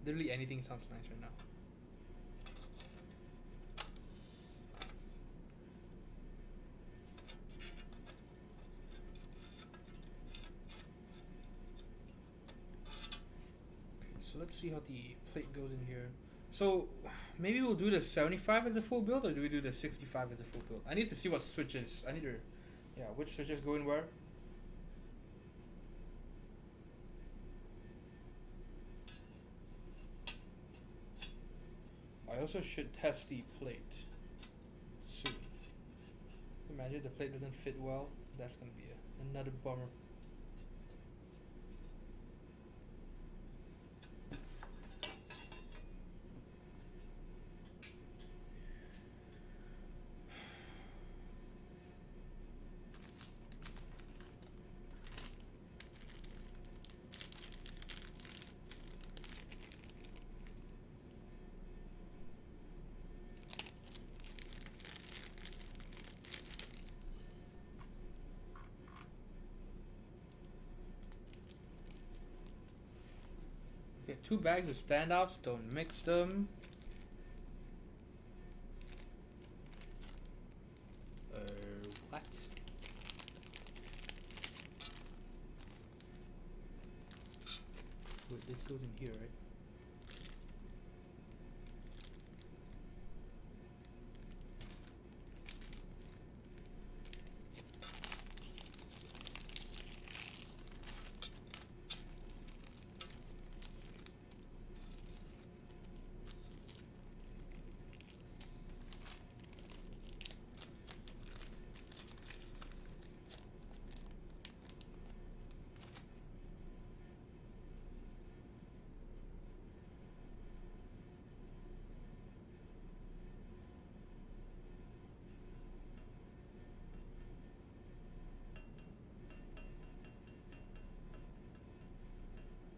Literally anything sounds nice right now. Okay, so let's see how the plate goes in here. So maybe we'll do the 75 as a full build, or do we do the 65 as a full build? I need to see what switches. I need to, yeah, which switches go in where. I also should test the plate soon. Imagine the plate doesn't fit well. That's gonna be another bummer. Okay, 2 bags of standoffs, don't mix them. What? Wait, this goes in here, right?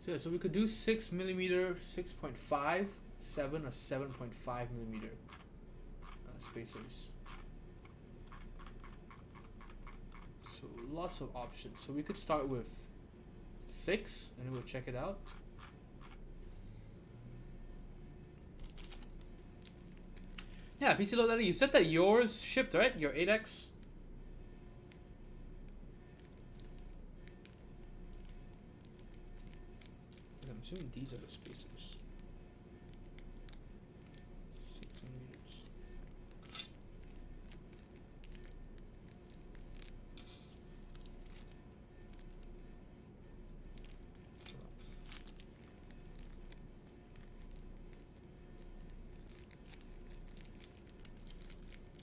So yeah, so we could do 6mm, 6.5, 7 or 7.5mm spacers. So lots of options. So we could start with 6 and we'll check it out. Yeah, PC Load Daddy, you said that yours shipped, right? Your 8X? I'm assuming these are the spacers. 6mm.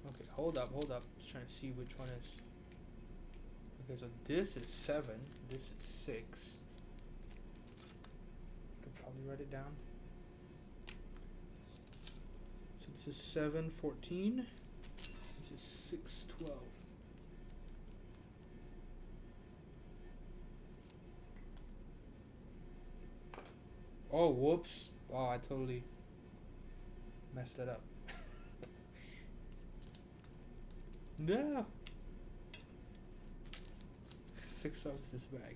Okay, hold up. Just trying to see which one is. Okay, so this is 7, this is 6. Probably write it down. So this is 714. This is 612. Oh, whoops. Wow, I totally messed it up. No. 612 is this bag.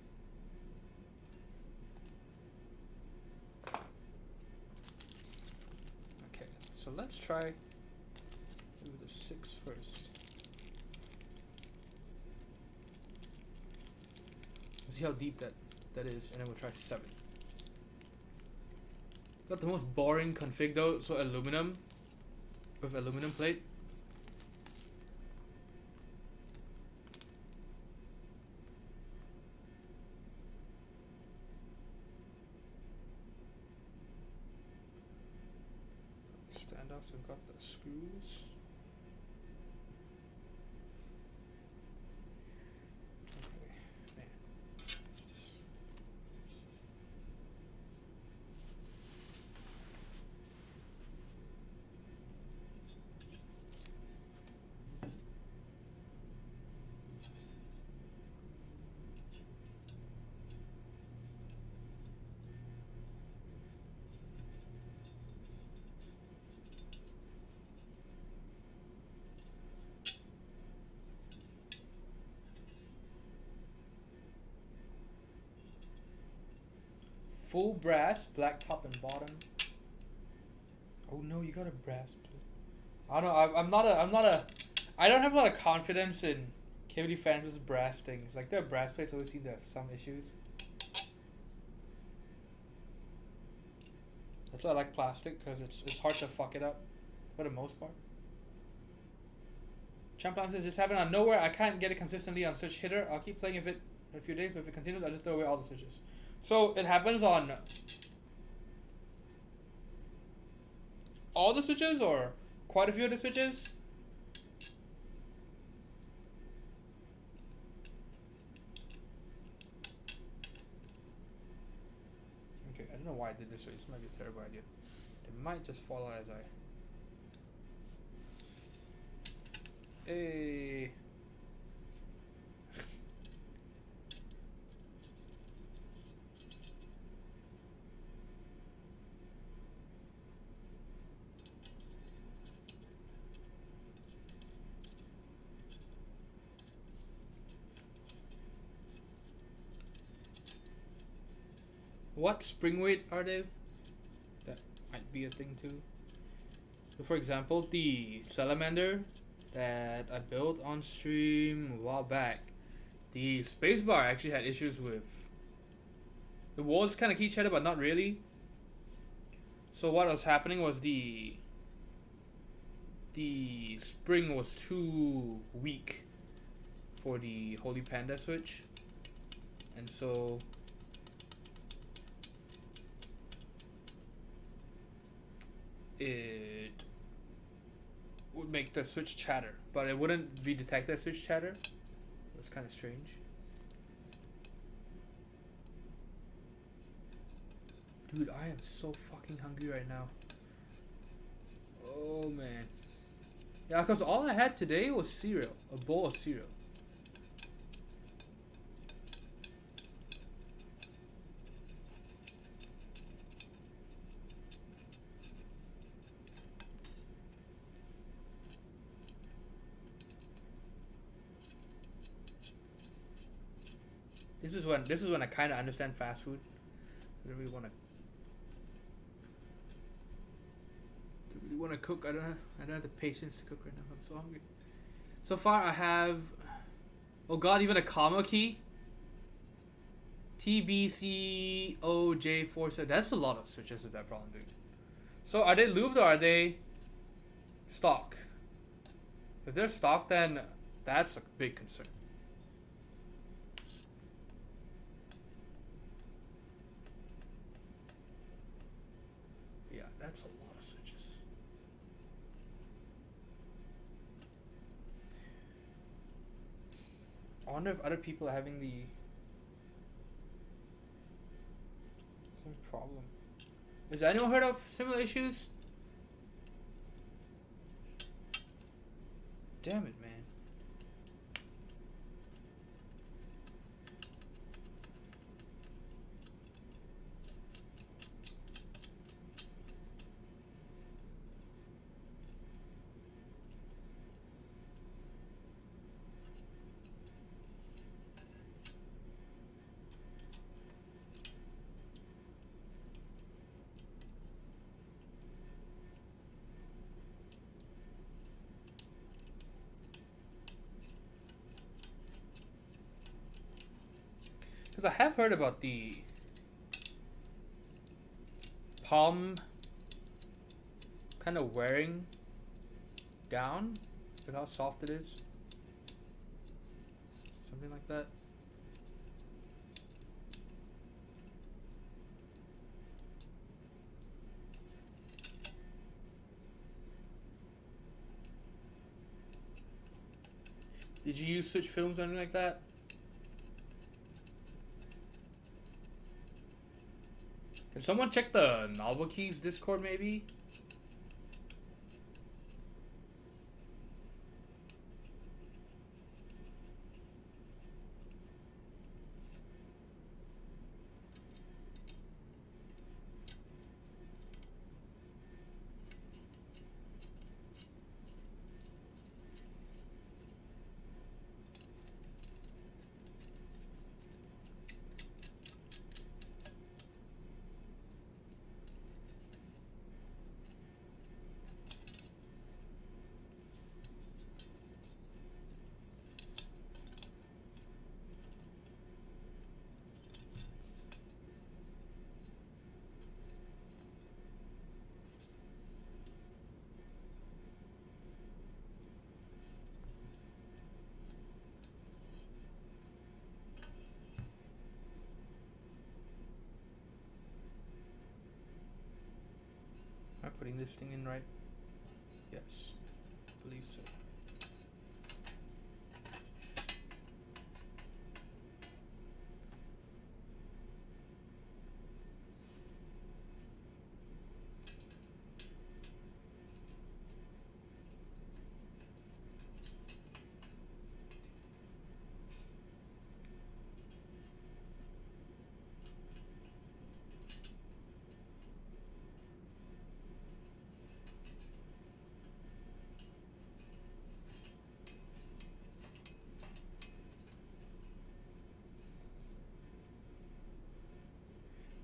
So let's try with the 6 first. See how deep that is, and then we'll try 7. Got the most boring config though, so aluminum with aluminum plate. Standoffs, we've got the screws. Okay, man. Full brass, black top and bottom. Oh no, you got a brass. I don't know. I don't have a lot of confidence in KVD fans' brass things. Like their brass plates always seem to have some issues. That's why I like plastic, because it's hard to fuck it up for the most part. Champion says this happened out of nowhere. I can't get it consistently on switch hitter. I'll keep playing if it for a few days, but if it continues, I'll just throw away all the switches. So it happens on all the switches or quite a few of the switches? Okay, I don't know why I did this way. This might be a terrible idea. It might just fall out as I... Hey. What spring weight are they? That might be a thing too. So for example, the salamander that I built on stream a while back, the spacebar actually had issues with. The walls kind of key cheddar, but not really. So what was happening was the spring was too weak for the Holy Panda switch, and so it would make the switch chatter, but it wouldn't be detect that switch chatter. It's kind of strange. Dude, I am so fucking hungry right now. Oh man. Yeah, because all I had today was cereal, a bowl of cereal. This is when I kind of understand fast food. I don't really want to cook. I don't have the patience to cook right now. I'm so hungry. So far I have, oh god, even a comma key. TBCOJ47. That's a lot of switches with that problem, dude. So are they lubed or are they stock? If they're stock, then that's a big concern. Yeah, that's a lot of switches. I wonder if other people are having the same problem. Has anyone heard of similar issues? Damn it, man. Because I have heard about the palm kind of wearing down with how soft it is. Something like that. Did you use switch films or anything like that? Can someone check the Novel Keys Discord maybe? putting this thing in right? Yes, I believe so.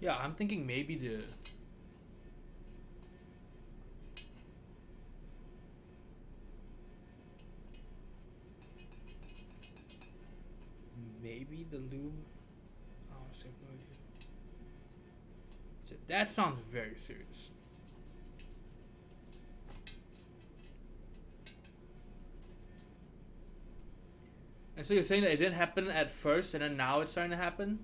Yeah, I'm thinking maybe the lube. Oh, so no idea. That sounds very serious. And so you're saying that it didn't happen at first, and then now it's starting to happen?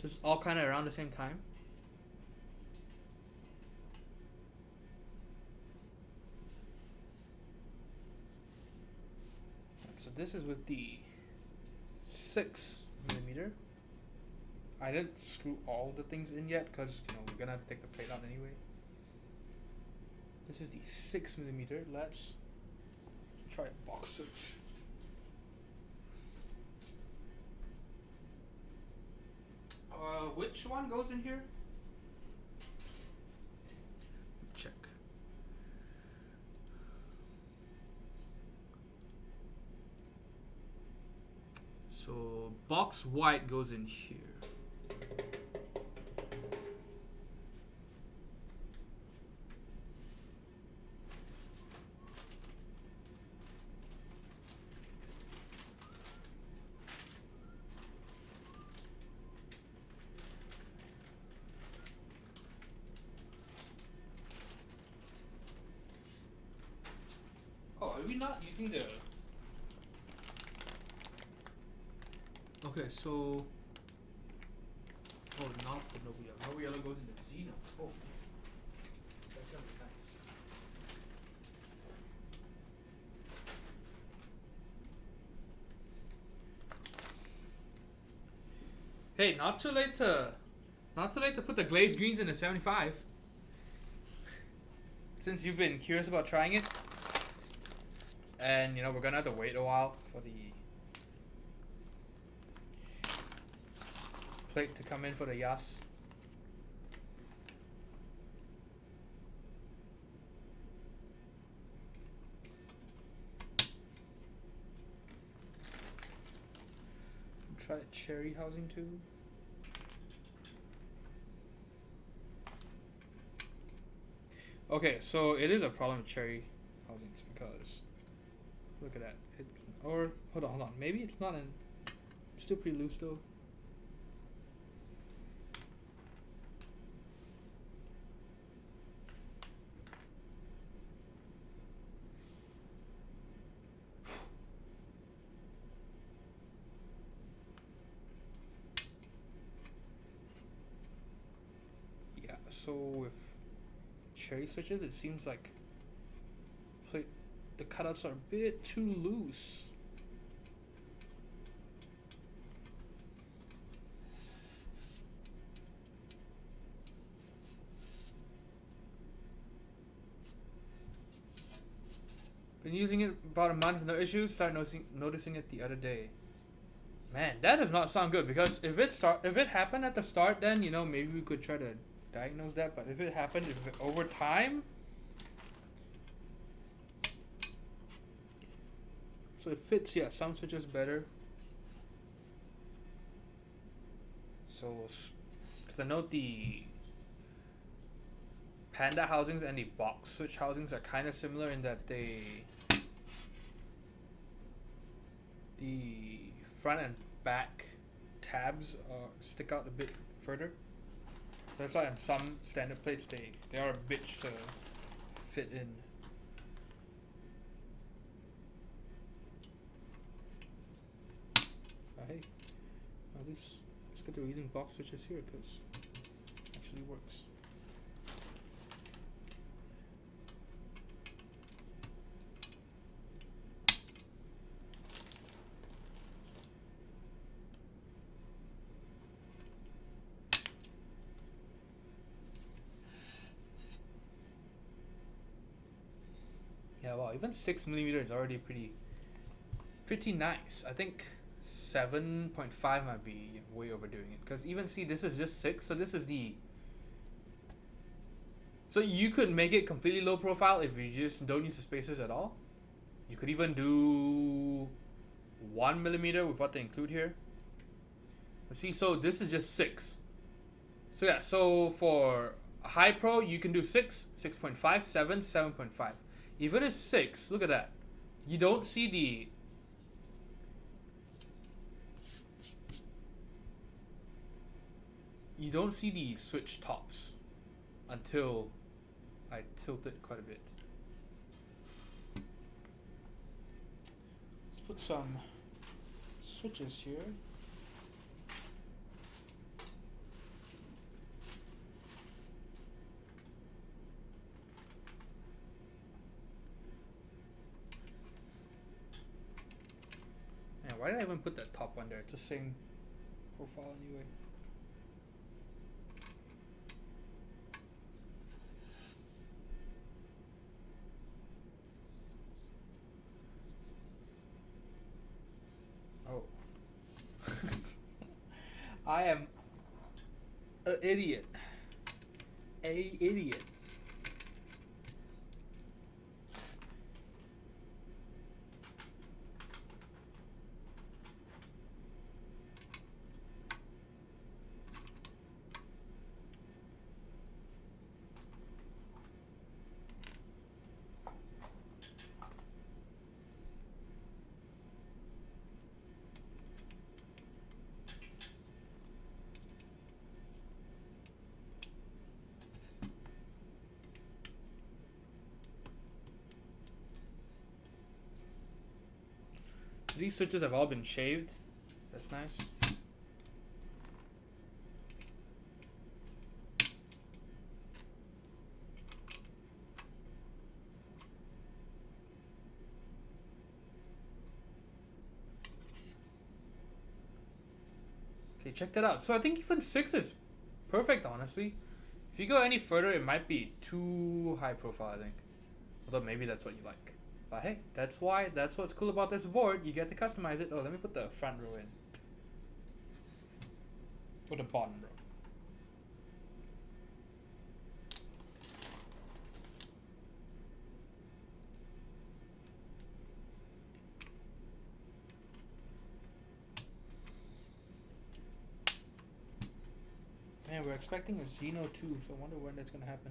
Just all kind of around the same time? So this is with the 6mm. I didn't screw all the things in yet because we're gonna have to take the plate out anyway. This is the 6mm. Let's try a box switch. Which one goes in here? Check. So box white goes in here. Are we not using the... Okay, so... Oh, not the Nobu Yellow. Nobu Yellow goes into Xeno. Oh, that's gonna be nice. Hey, not too late to put the glazed greens in the 75. Since you've been curious about trying it. And we're gonna have to wait a while for the plate to come in for the YAS. Try cherry housing too. Okay, so it is a problem with cherry housings because look at that. Or hold on. Maybe it's not in. It's still pretty loose though. Yeah. So with cherry switches, it seems like the cutouts are a bit too loose. Been using it about a month, no issues. Started noticing it the other day. Man, that does not sound good because if it happened at the start, then maybe we could try to diagnose that. But if it happened over time. So it fits, yeah, some switches better. So, because I know the Panda housings and the box switch housings are kind of similar in that the front and back tabs stick out a bit further. So that's why on some standard plates they are a bitch to fit in. Hey, at least it's good that we're using box switches here because actually works. Yeah, wow, even 6mm is already pretty nice. I think 7.5 might be way overdoing it, because even see, this is just 6, so this is the, so you could make it completely low profile if you just don't use the spacers at all. You could even do 1mm with what they include here. Let's see, so this is just 6. So yeah, so for high pro you can do 6, 6.5, 7, 7.5. Even at 6, look at that. You don't see the switch tops until I tilt it quite a bit. Let's put some switches here. Man, why did I even put that top one there? It's the same profile anyway. Oh. I am an idiot. A idiot. These switches have all been shaved. That's nice. Okay, check that out. So I think even 6 is perfect, honestly. If you go any further, it might be too high profile, I think. Although maybe that's what you like. But hey, that's what's cool about this board. You get to customize it. Oh, let me put the front row in. Or the bottom row. Man, we're expecting a Xeno 2, so I wonder when that's gonna happen.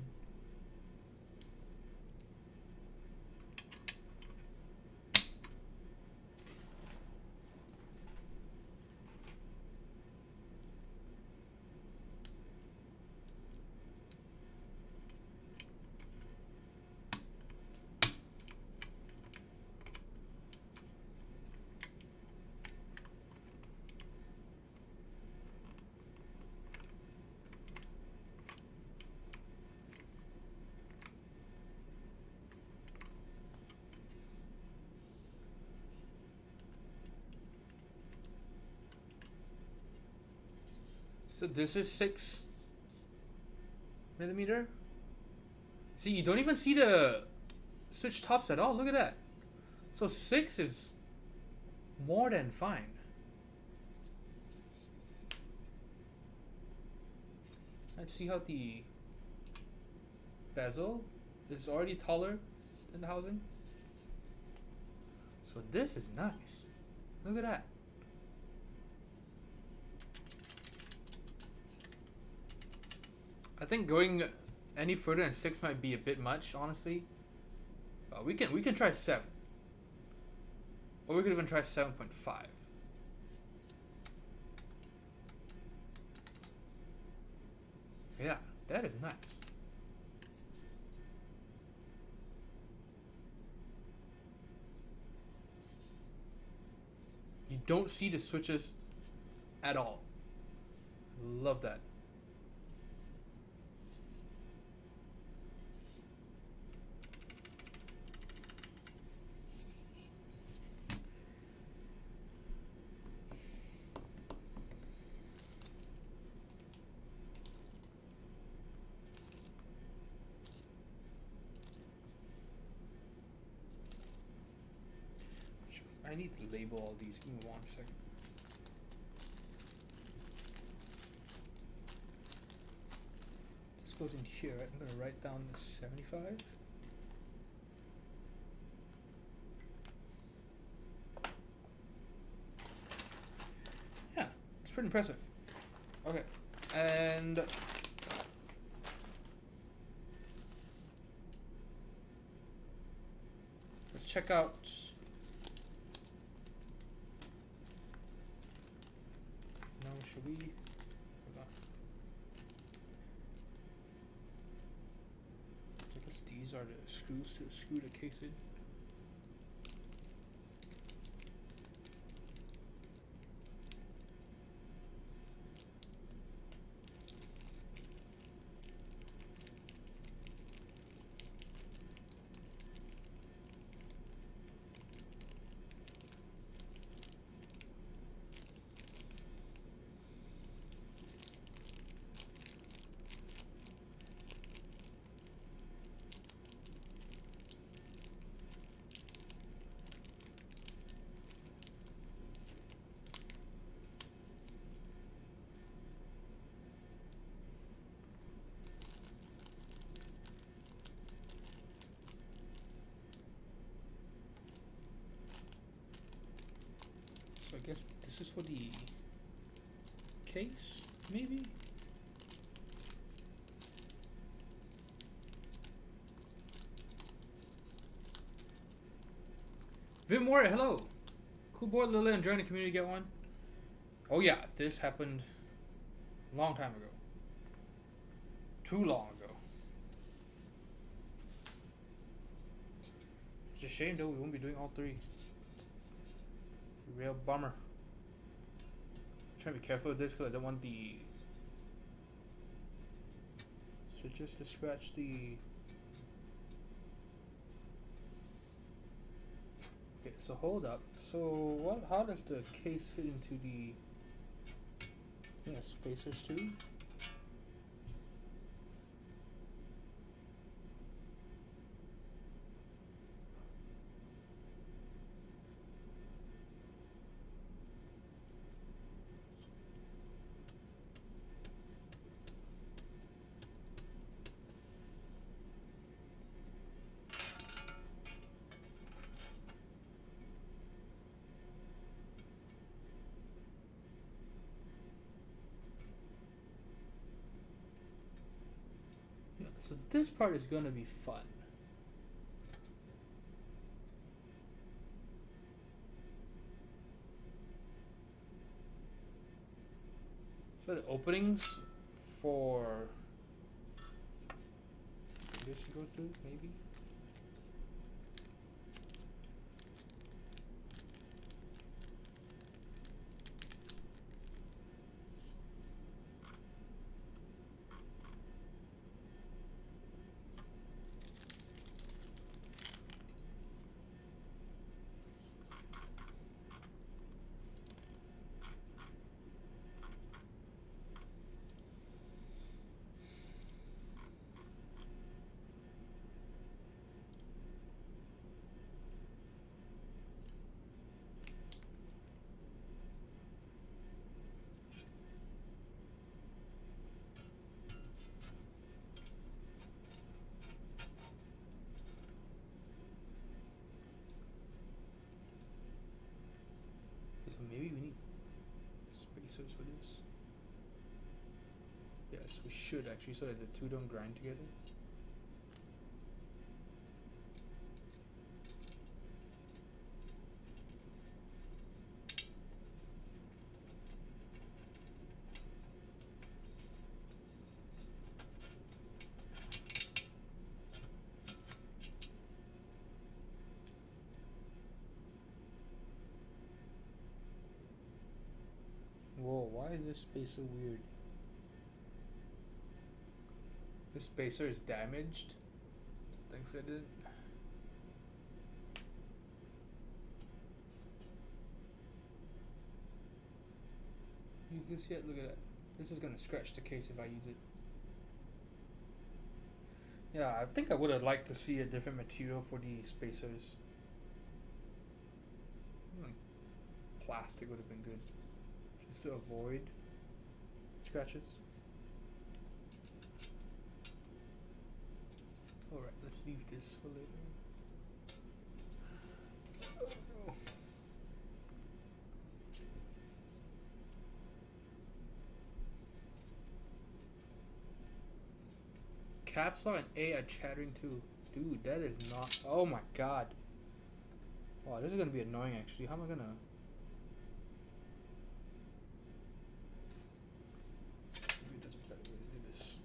So this is 6mm. See, you don't even see the switch tops at all. Look at that. So 6 is more than fine. Let's see how the bezel is already taller than the housing. So this is nice. Look at that. I think going any further than 6 might be a bit much, honestly. We can try 7. Or we could even try 7.5. Yeah, that is nice. You don't see the switches at all. Love that. I need to label all these. Give me 1 second. This goes in here, right? I'm gonna write down the 75. Yeah, it's pretty impressive. Okay, and let's check out. No, should we? Hold on. I guess these are the screws to screw the case in. So I guess this is for the case, maybe? Vim Warrior, hello! Cool board, Lila, enjoying the community, get one? Oh yeah, this happened a long time ago. Too long ago. It's a shame though, we won't be doing all three. Real bummer. Trying to be careful with this because I don't want the switches to scratch the. Okay, so hold up. So what? How does the case fit into the spacers too? So this part is gonna be fun. So the openings for this go through, maybe? Maybe we need spacers for this. Yes, we should actually, so that the two don't grind together. Whoa, why is this spacer weird? This spacer is damaged. Thankfully I didn't. Use this yet? Look at that. This is gonna scratch the case if I use it. Yeah, I think I would have liked to see a different material for the spacers. plastic would have been good, just to avoid scratches. Alright, let's leave this for later. Oh no. Caps lock and A are chattering too. Dude, that is not. Oh my god. Wow, this is gonna be annoying actually. How am I gonna. Maybe that's a better way to do this.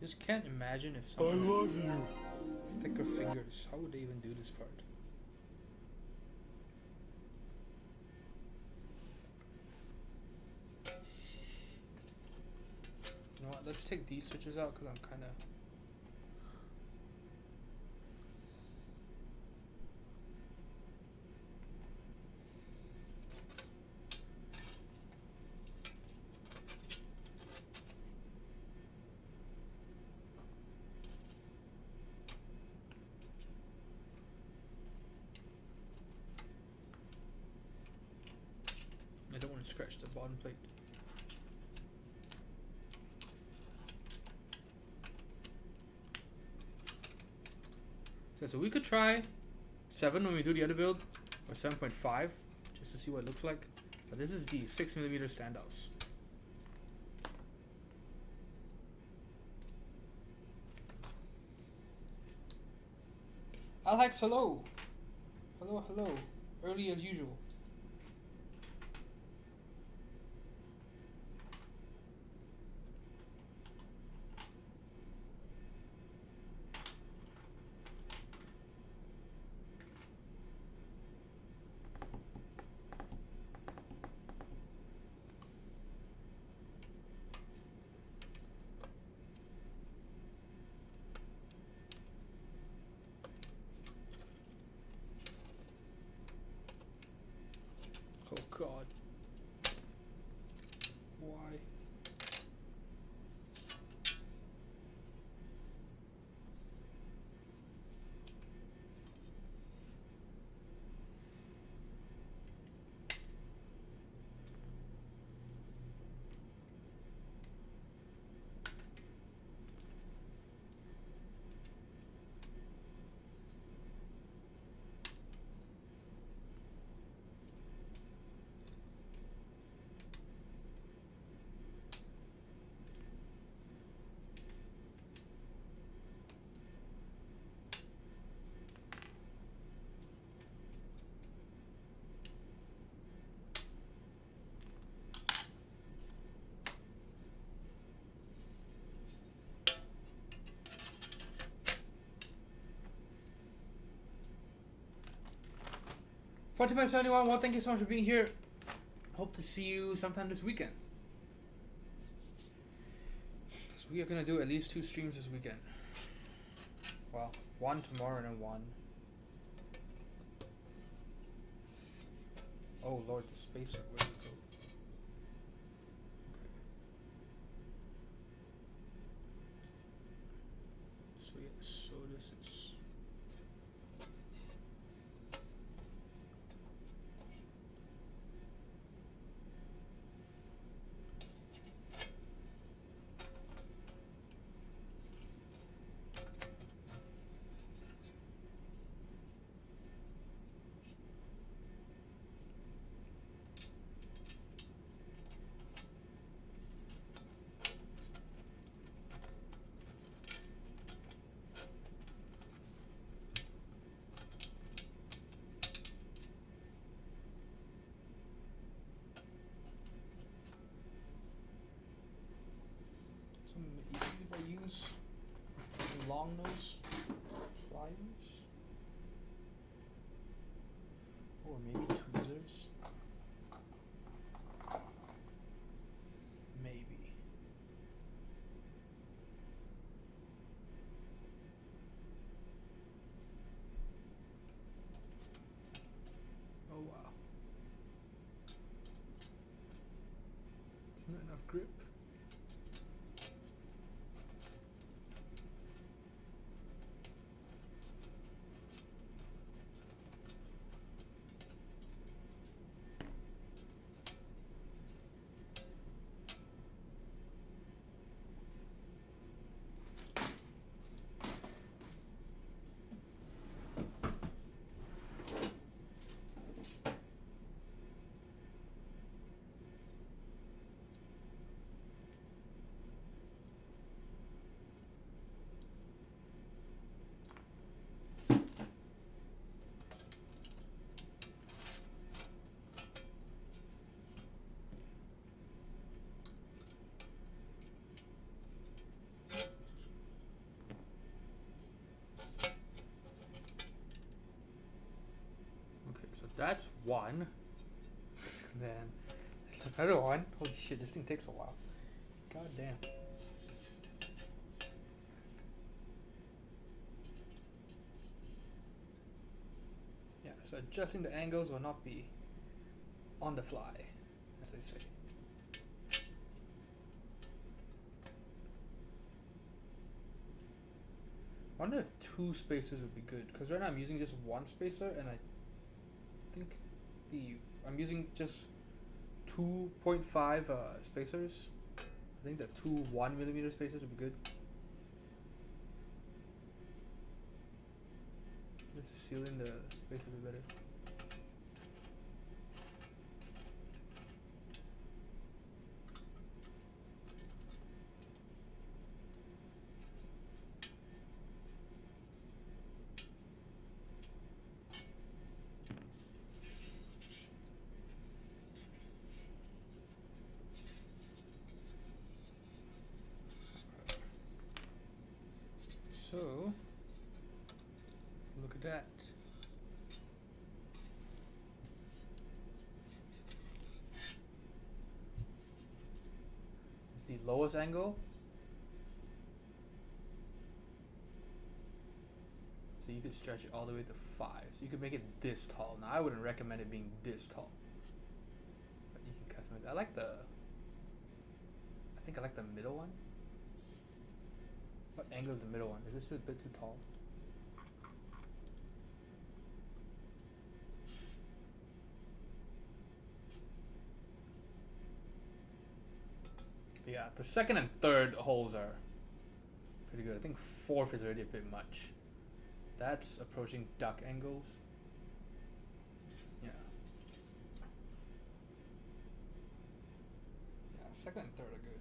Just can't imagine if someone had thicker fingers. How would they even do this part? You know what? Let's take these switches out because I'm kind of. I don't want to scratch the bottom plate. Okay, so we could try 7 when we do the other build, or 7.5, just to see what it looks like. But this is the 6mm standoffs. Alex, hello. Hello, hello. Early as usual. Oh god. Why? $40.71. Well, thank you so much for being here. Hope to see you sometime this weekend. So we are gonna do at least 2 streams this weekend. Well, 1 tomorrow and then 1. Oh lord, the spacer. Where did it go? Okay. So yeah, so this is. If I use long nose pliers or maybe tweezers, maybe. enough grip. So that's one. Then there's another one. Holy shit, this thing takes a while. God damn. Yeah, so adjusting the angles will not be on the fly, as they say. I wonder if 2 spacers would be good, because right now I'm using just 1 spacer, and I think I'm using just 2.5 spacers. I think the 2 1mm spacers would be good. Just sealing the spacers a bit better. So, look at that. It's the lowest angle. So you could stretch it all the way to 5. So you could make it this tall. Now I wouldn't recommend it being this tall. But you can customize it. I think I like the middle one. What angle is the middle one? Is this a bit too tall? But yeah, the second and third holes are pretty good. I think 4th is already a bit much. That's approaching duck angles. Yeah. Yeah, second and third are good.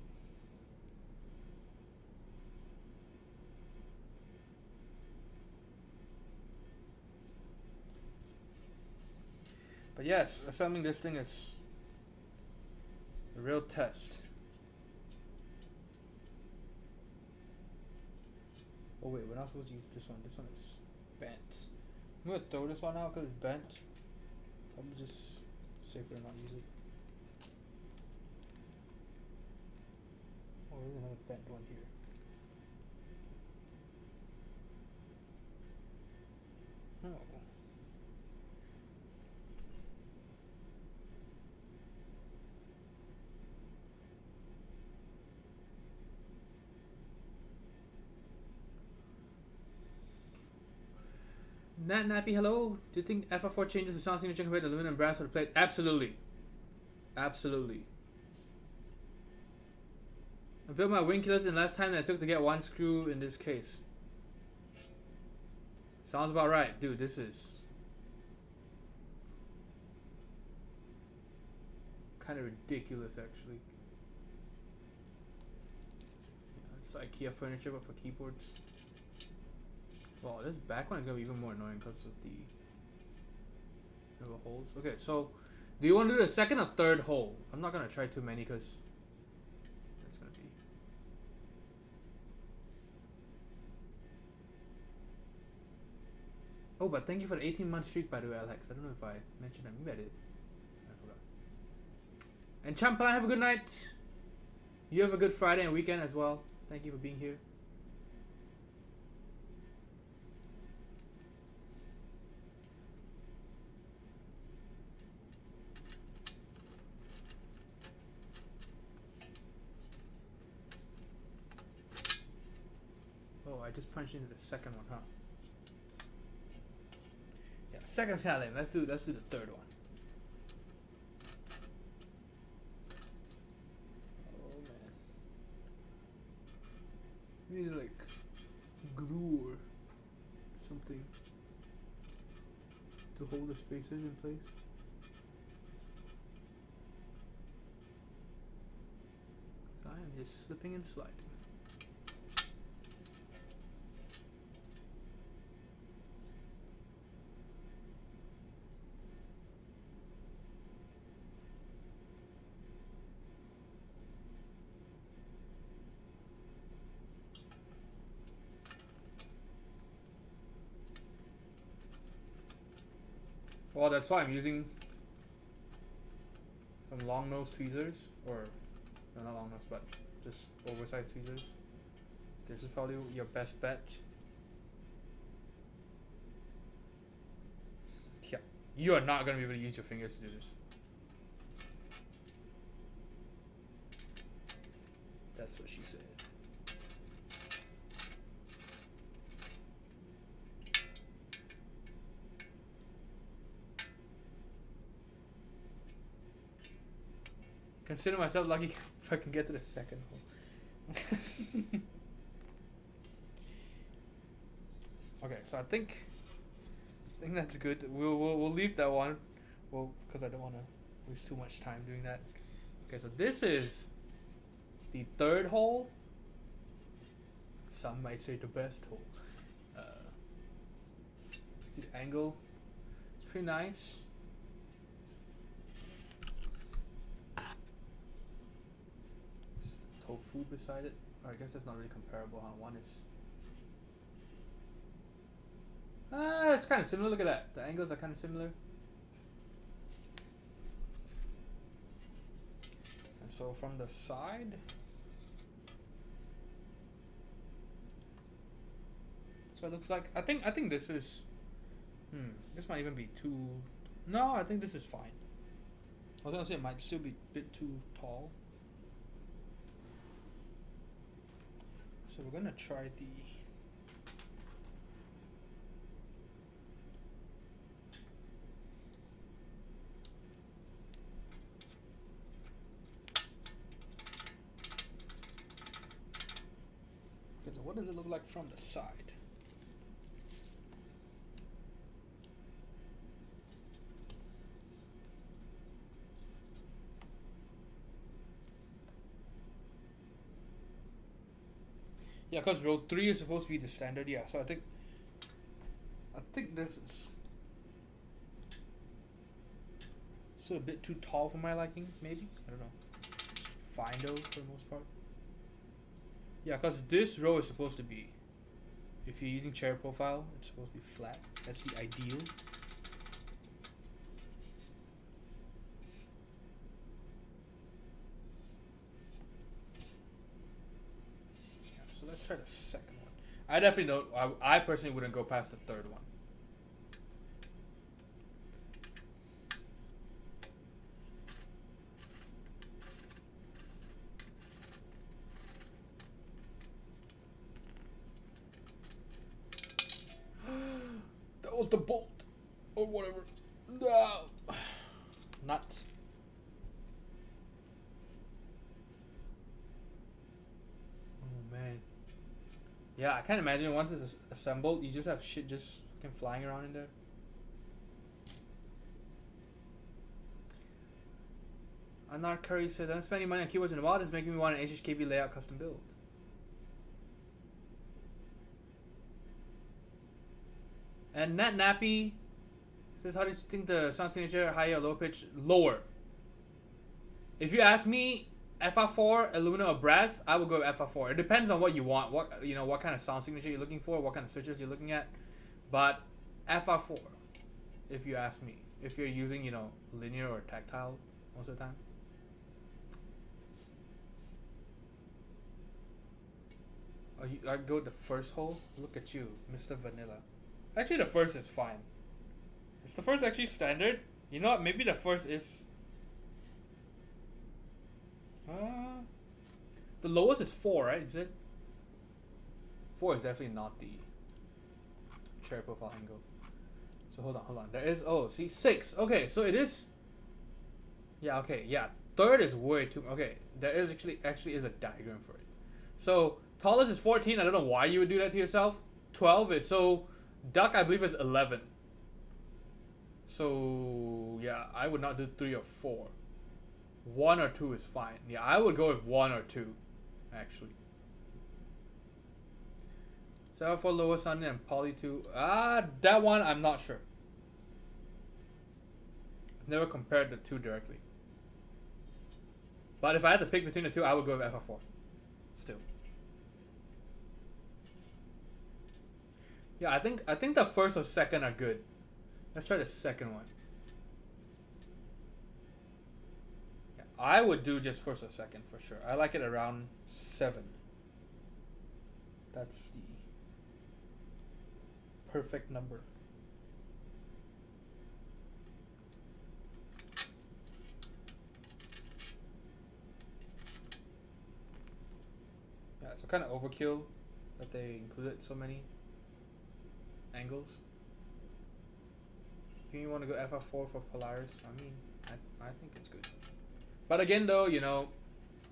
But yes, assembling this thing is a real test. Oh wait, we're not supposed to use this one. This one is bent. I'm gonna throw this one out because it's bent. Probably just safer to not use it. Oh, there's another bent one here. Oh. Nat Nappy, hello. Do you think FR4 changes the sound signature compared to aluminum and brass for the plate? Absolutely. Absolutely. I built my wing killers in less time than I took to get 1 screw in this case. Sounds about right. Dude, this is kind of ridiculous, actually. Yeah, it's like IKEA furniture, but for keyboards. Well, this back one is going to be even more annoying because of the holes. Okay, so do you want to do the second or third hole? I'm not going to try too many because it's going to be... Oh, but thank you for the 18-month streak, by the way, Alex. I don't know if I mentioned that. Maybe I did. I forgot. And Champan, have a good night. You have a good Friday and weekend as well. Thank you for being here. just punched into the second one, huh? Yeah, second's kind of lame. Let's do the third one. Oh man, we need like glue or something to hold the spacers in place. So I am just slipping and sliding. Well, that's why I'm using some long nose tweezers, or no, not long nose, but just oversized tweezers. This is probably your best bet. Yeah, you are not gonna be able to use your fingers to do this. That's what she said. Consider myself lucky if I can get to the second hole. Okay, so I think that's good. We'll leave that one. Well, because I don't want to waste too much time doing that. Okay, so this is the third hole. Some might say the best hole. See the angle. It's pretty nice. Tofu beside it. Or I guess that's not really comparable, huh? One is it's kind of similar. Look at that. The angles are kind of similar. And so from the side, so it looks like I think this is this might even be too. No, I think this is fine. I was gonna say it might still be a bit too tall. So we're gonna try the okay, so what does it look like from the side? Yeah, because row 3 is supposed to be the standard, yeah, so I think this is still a bit too tall for my liking, maybe? I don't know. Fine though, for the most part. Yeah, because this row is supposed to be, if you're using chair profile, it's supposed to be flat. That's the ideal. So let's try the second one. I definitely don't. I personally wouldn't go past the third one. That was the bolt, or whatever. No, not. Man. Yeah, I can't imagine once it's assembled, you just have shit just fucking flying around in there. Anar Curry says, I'm spending money on keyboards in a while. It's making me want an HHKB layout custom build. And Nat Nappy says, how do you think the sound signature, higher or low pitch? Lower. If you ask me, FR4, aluminum or brass, I will go FR4. It depends on what you want, what kind of sound signature you're looking for, what kind of switches you're looking at. But FR4, if you ask me, if you're using, linear or tactile most of the time. Oh, I go with the first hole. Look at you, Mr. Vanilla. Actually, the first is fine. Is the first actually standard? You know what? Maybe the first is. The lowest is 4, right? Is it? FF4 is definitely not the cherry profile angle. So hold on. There is, oh, see, 6. Okay, so it is. Yeah, okay, yeah. Third is way too. Okay, there is actually is a diagram for it. So tallest is 14. I don't know why you would do that to yourself. 12 is so. Duck, I believe, is 11. So yeah, I would not do 3 or 4. 1 or 2 is fine. Yeah, I would go with 1 or 2, actually. 7 for Lower Sun and Poly 2. That one I'm not sure. I've never compared the two directly. But if I had to pick between the two, I would go with FF4. Still. Yeah, I think the first or second are good. Let's try the second one. Yeah, I would do just first or second for sure. I like it around 7. That's the perfect number. Yeah, so kind of overkill that they included so many angles. You want to go FF4 for Polaris? I mean, I think it's good. But again, though, you know,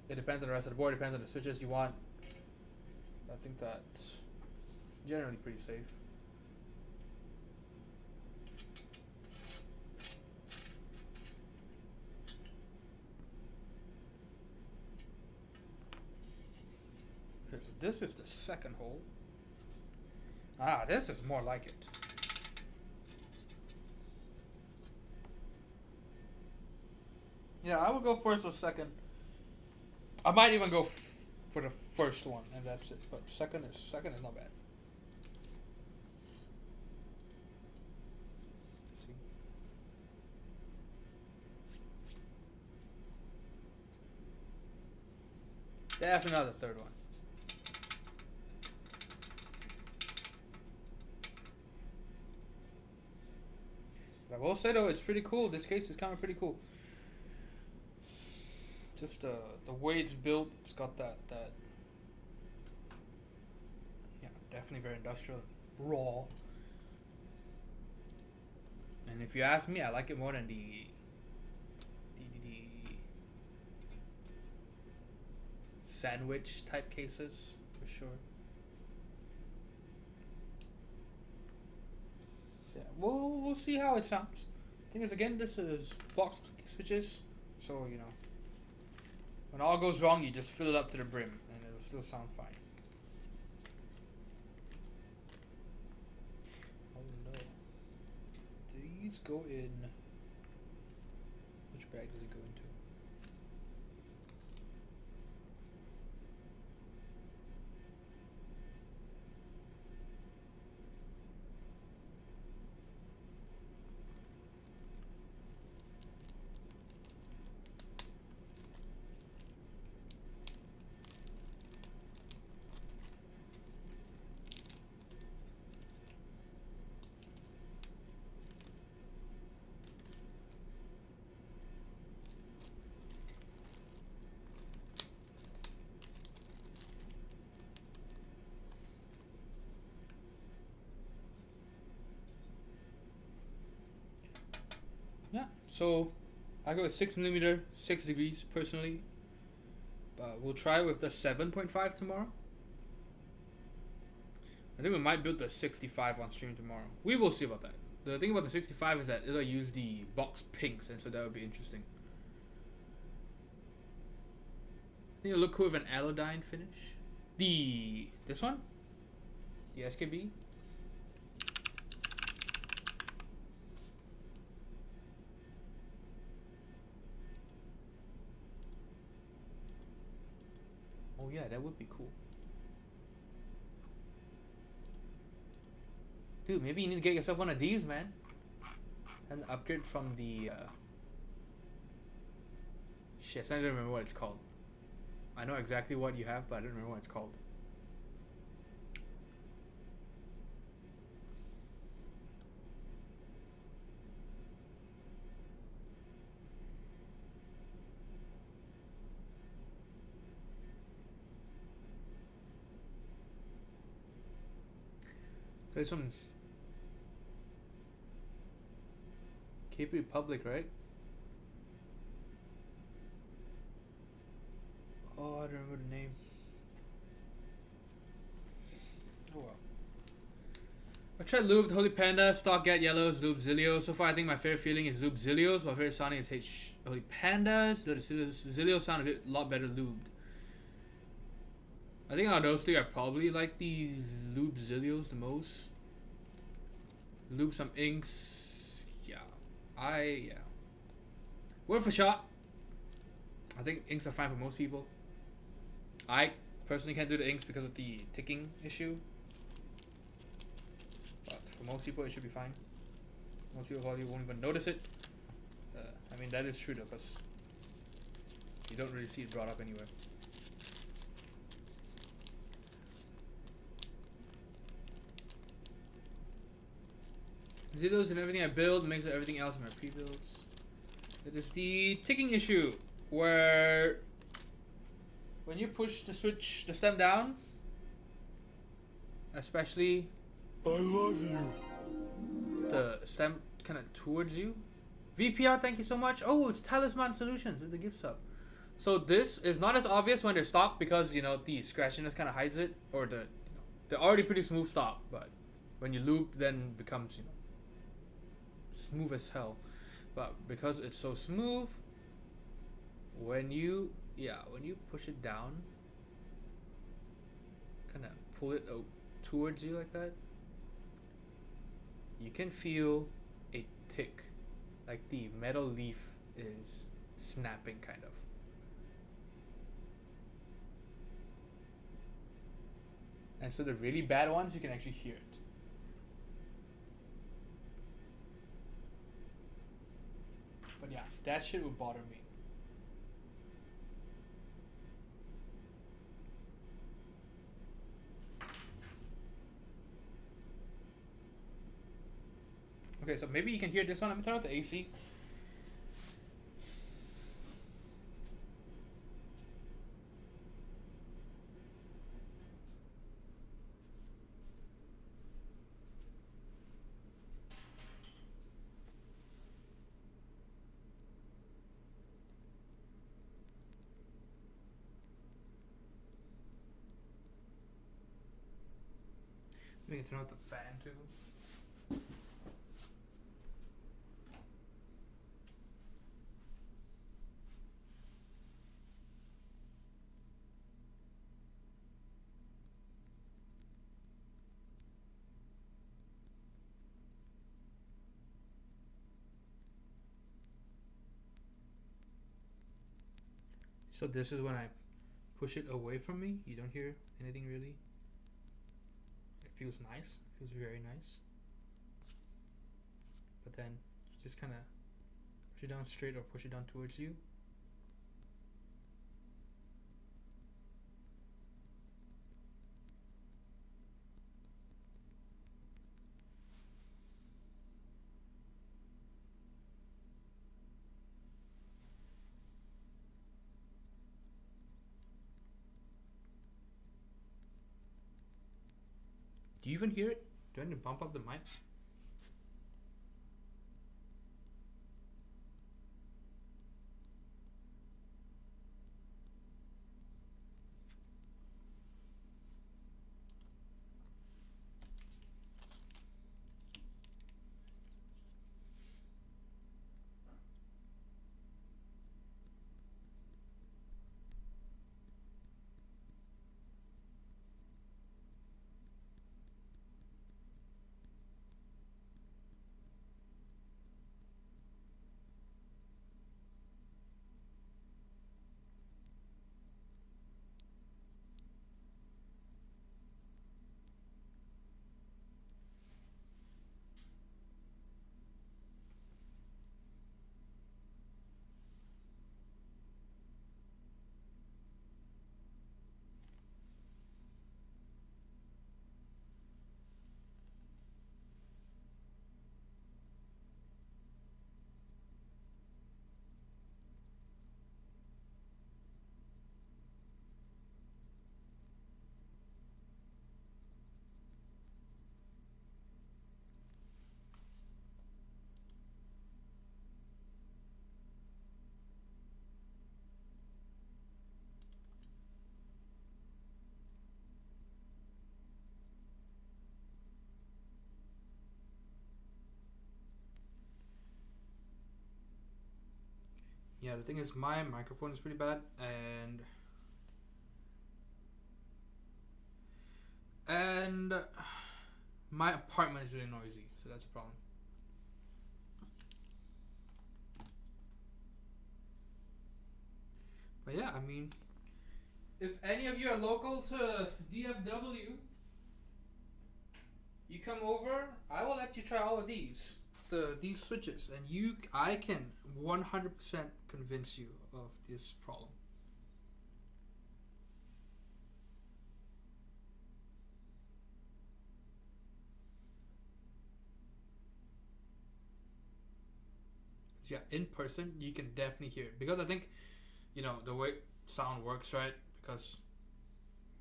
it depends on the rest of the board. It depends on the switches you want. I think that's generally pretty safe. Okay, so this is the second hole. This is more like it. Yeah, I would go first or second. I might even go for the first one, and that's it. But second is not bad. Let's see. Definitely not the third one. But I will say though, it's pretty cool. This case is kind of pretty cool. Just the way it's built, it's got that yeah, definitely very industrial, raw. And if you ask me, I like it more than the sandwich type cases for sure. Yeah, we'll see how it sounds. Thing is, again, this is box switches, so you know. When all goes wrong, you just fill it up to the brim, and it'll still sound fine. Oh no. Do these go in... Which bag does it go into? Yeah, so I go with 6mm, 6 degrees personally. But we'll try with the 7.5 tomorrow. I think we might build the 65 on stream tomorrow. We will see about that. The thing about the 65 is that it'll use the box pinks, and so that would be interesting. I think it'll look cool with an Alodyne finish. This one? The SKB? Oh yeah, that would be cool. Dude, maybe you need to get yourself one of these, man. And upgrade from the shit, I don't remember what it's called. I know exactly what you have, but I don't remember what it's called. There's some Cape Republic, right? Oh, I don't remember the name. Oh well. I've tried Lube, Holy Panda, Stock Get Yellows, Lube Zilio. So far, I think my favorite feeling is Lube Zilios. My favorite sounding is Holy Pandas. The Zilios sound a lot better lubed. I think out of those three, I probably like these Lube Zilios the most. Lube some inks. Yeah. Worth a shot. I think inks are fine for most people. I personally can't do the inks because of the ticking issue. But for most people, it should be fine. Most people probably won't even notice it. I mean, that is true though, because you don't really see it brought up anywhere. Zeros and everything I build makes everything else in my pre-builds. It is the ticking issue where when you push the stem down, especially I love you, the stem kind of towards you. VPR, thank you so much. Oh, it's Talisman Solutions with the gift sub. So this is not as obvious when they're stock because the scratchiness kind of hides it, or they're already pretty smooth stock, but when you loop, then it becomes smooth as hell. But because it's so smooth, when you push it down, kind of pull it towards you like that, you can feel a tick, like the metal leaf is snapping kind of. And so the really bad ones, you can actually hear it. But yeah, that shit would bother me. Okay, so maybe you can hear this one. Let me turn off the AC. We can turn off the fan too. So this is when I push it away from me. You don't hear anything really. It feels nice. It feels very nice. But then you just kind of push it down straight or push it down towards you. Do you even hear it? Do I need to bump up the mic? yeah, the thing is my microphone is pretty bad, and my apartment is really noisy, so that's a problem. But yeah, I mean, if any of you are local to DFW, you come over, I will let you try all of these switches, and I can 100% convince you of this problem. Yeah, in person you can definitely hear it, because I think, you know, the way sound works, right? Because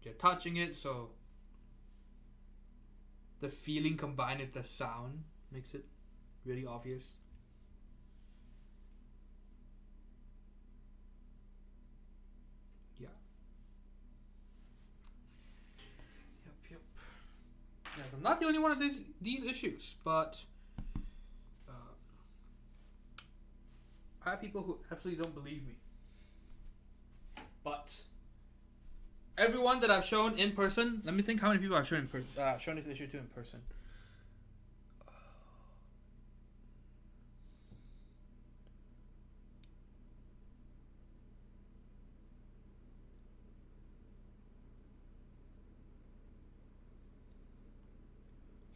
you're touching it, so the feeling combined with the sound makes it really obvious. Yeah. Yep. Yeah, I'm not the only one of these issues, but I have people who absolutely don't believe me. But everyone that I've shown in person, let me think how many people I've shown shown this issue to in person.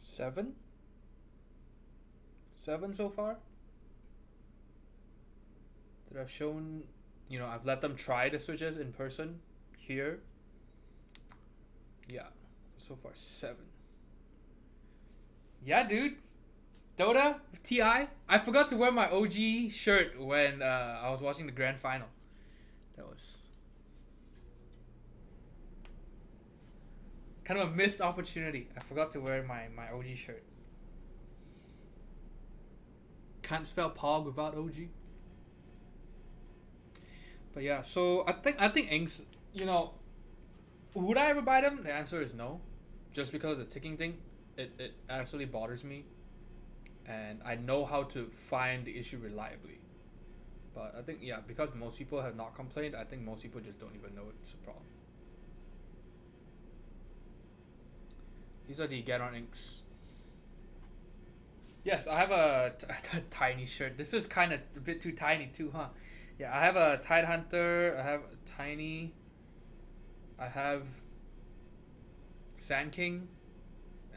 Seven so far that I've shown. You know, I've let them try the switches in person here. Yeah, so far 7. Yeah, dude. Dota with TI. I forgot to wear my OG shirt when I was watching the grand final. That was kind of a missed opportunity. I forgot to wear my OG shirt. Can't spell Pog without OG. But yeah, so I think Inks, you know, would I ever buy them? The answer is no. Just because of the ticking thing, it absolutely bothers me. And I know how to find the issue reliably. But I think, yeah, because most people have not complained, I think most people just don't even know it's a problem. These are the Get On Inks. Yes, I have a tiny shirt. This is kind of a bit too tiny too, huh? Yeah, I have a Tide Hunter, I have a Tiny, I have Sand King,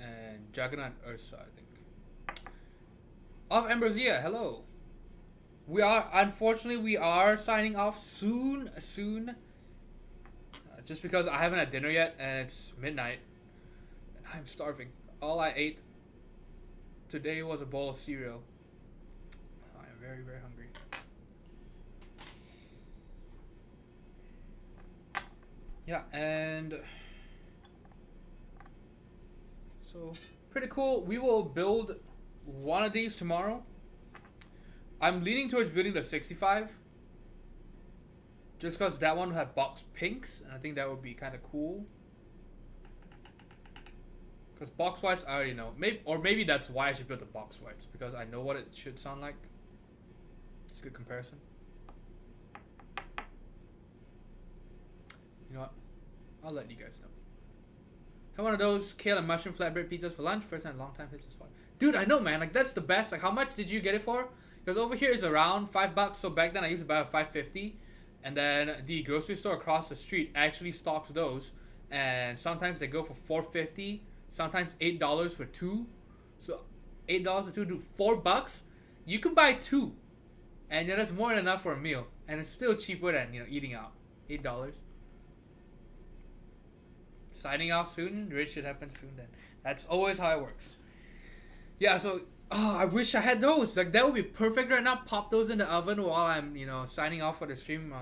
and Juggernaut Ursa, I think. Off Ambrosia, hello. Unfortunately, we are signing off soon. Just because I haven't had dinner yet, and it's midnight, and I'm starving. All I ate today was a bowl of cereal. I am very, very hungry. Yeah, and so pretty cool. We will build one of these tomorrow. I'm leaning towards building the 65, just because that one will have box pinks, and I think that would be kind of cool. Because box whites, I already know. Maybe that's why I should build the box whites, because I know what it should sound like. It's a good comparison. You know what? I'll let you guys know. Have one of those kale and mushroom flatbread pizzas for lunch. First time in a long time pizza spot. Dude, I know, man. Like, that's the best. Like, how much did you get it for? Because over here it's around $5. So back then I used to buy $5.50. And then the grocery store across the street actually stocks those. And sometimes they go for $4.50. Sometimes $8 for 2. So $8 for 2, do $4. You can buy 2. And you know, that's more than enough for a meal. And it's still cheaper than, you know, eating out. $8. Signing off soon. Rich should happen soon then. That's always how it works. Yeah, so I wish I had those. Like, that would be perfect right now. Pop those in the oven while I'm, you know, signing off for the stream.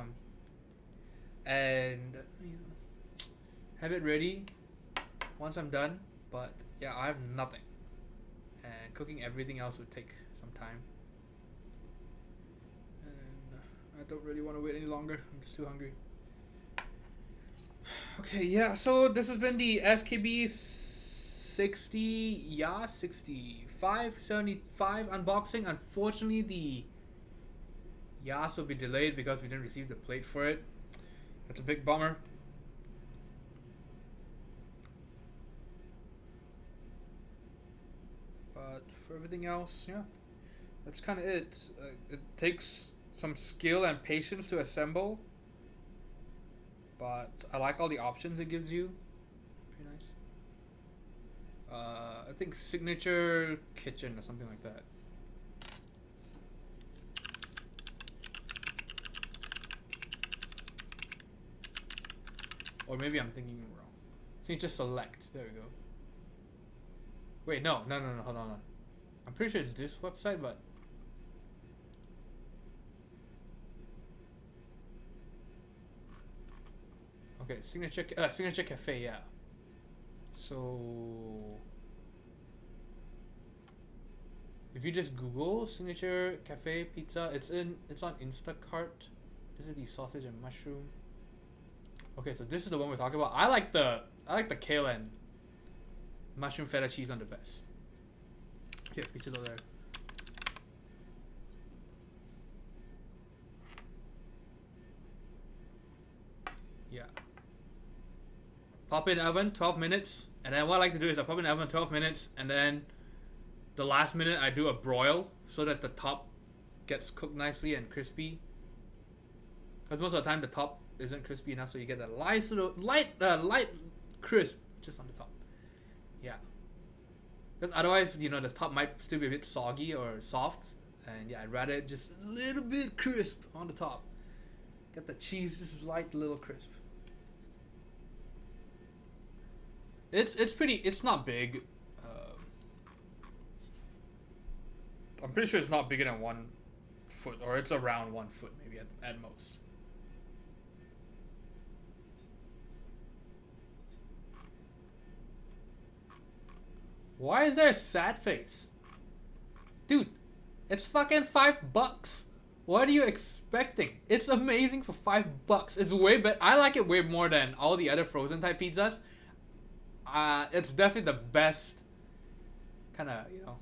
And you know, have it ready once I'm done. But yeah, I have nothing. And cooking everything else would take some time. And I don't really want to wait any longer. I'm just too hungry. Okay, yeah, so this has been the SKB60 YAS 65 75 unboxing. Unfortunately, the YAS will be delayed because we didn't receive the plate for it. That's a big bummer. But for everything else, yeah, that's kind of it. It takes some skill and patience to assemble, but I like all the options it gives you. Pretty nice. I think signature kitchen or something like that. Or maybe I'm thinking wrong. Signature select. There we go. Wait, no, hold on. I'm pretty sure it's this website, but okay, signature cafe, yeah. So if you just Google signature cafe pizza, it's on Instacart. This is the sausage and mushroom. Okay, so this is the one we're talking about. I like the kale and mushroom feta cheese on the best. Here, pizza dough there. Yeah. Pop in oven, 12 minutes. And then what I like to do is I pop in oven 12 minutes, and then the last minute I do a broil so that the top gets cooked nicely and crispy. Because most of the time the top isn't crispy enough, so you get that nice little light crisp just on the top. Yeah. Because otherwise, you know, the top might still be a bit soggy or soft. And yeah, I'd rather just a little bit crisp on the top. Get the cheese just light little crisp. It's pretty, it's not big. I'm pretty sure it's not bigger than 1 foot, or it's around 1 foot maybe at most. Why is there a sad face? Dude, it's fucking $5. What are you expecting? It's amazing for $5. It's way better. I like it way more than all the other frozen type pizzas. It's definitely the best kind of, you know,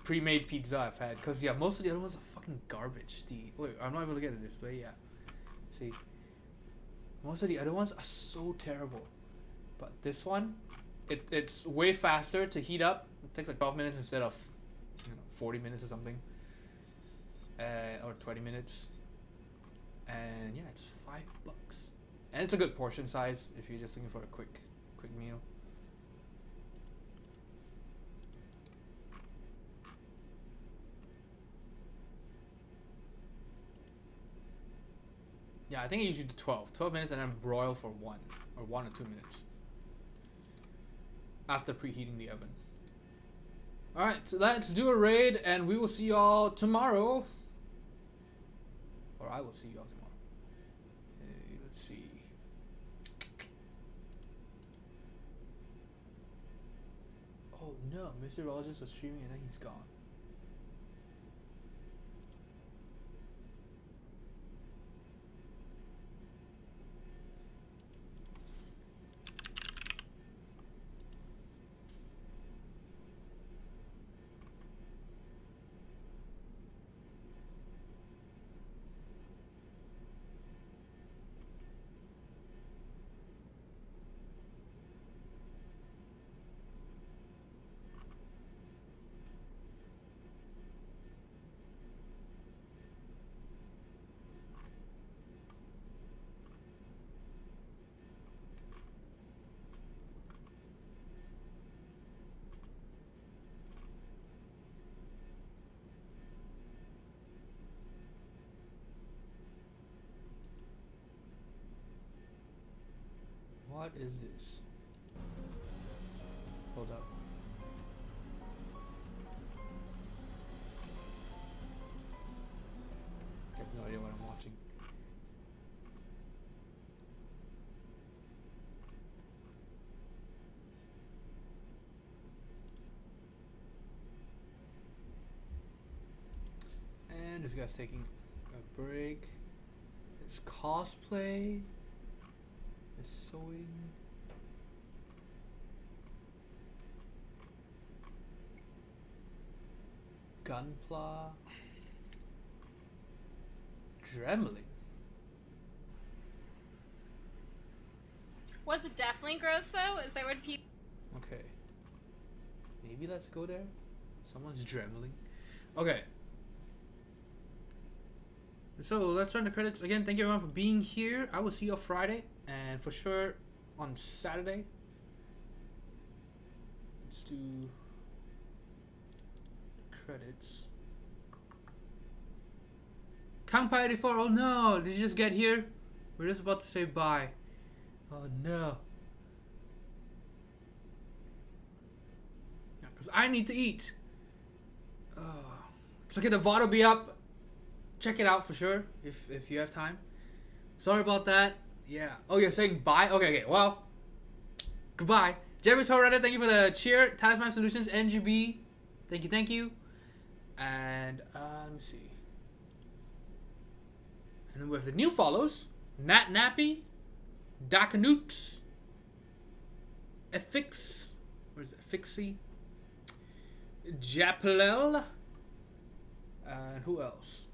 pre-made pizza I've had. Because, yeah, most of the other ones are fucking garbage. Wait, I'm not even looking at the display. Yeah. See? Most of the other ones are so terrible. But this one, it's way faster to heat up. It takes like 12 minutes instead of 40 minutes or something. Or 20 minutes. And yeah, it's $5. And it's a good portion size if you're just looking for a quick meal. Yeah, I think I usually do 12 minutes and then broil for 1 or 2 minutes after preheating the oven. Alright, so let's do a raid and we will see y'all tomorrow. Or I will see y'all tomorrow. Let's see. Oh no, Meteorologist was streaming and then he's gone. What is this? Hold up. I have no idea what I'm watching. And this guy's taking a break. It's cosplay. It's sewing. Gunpla. Dremling. What's definitely gross though is there would people. Okay. Maybe let's go there. Someone's dremling. Okay. So let's run the credits again. Thank you everyone for being here. I will see you on Friday and for sure on Saturday. Let's do credits. Kampai 84. Oh no! Did you just get here? We're just about to say bye. Oh no. Because I need to eat. Oh. It's okay, the VOD will be up. Check it out for sure if you have time. Sorry about that. Yeah. Oh, you're saying bye? Okay. Well, goodbye. Jeremy Torretta, thank you for the cheer. Talisman Solutions, NGB. Thank you. And let me see. And then we have the new follows. Nat Nappy, Dakanooks, Effix, where is it? Fixie, Japalel, and who else?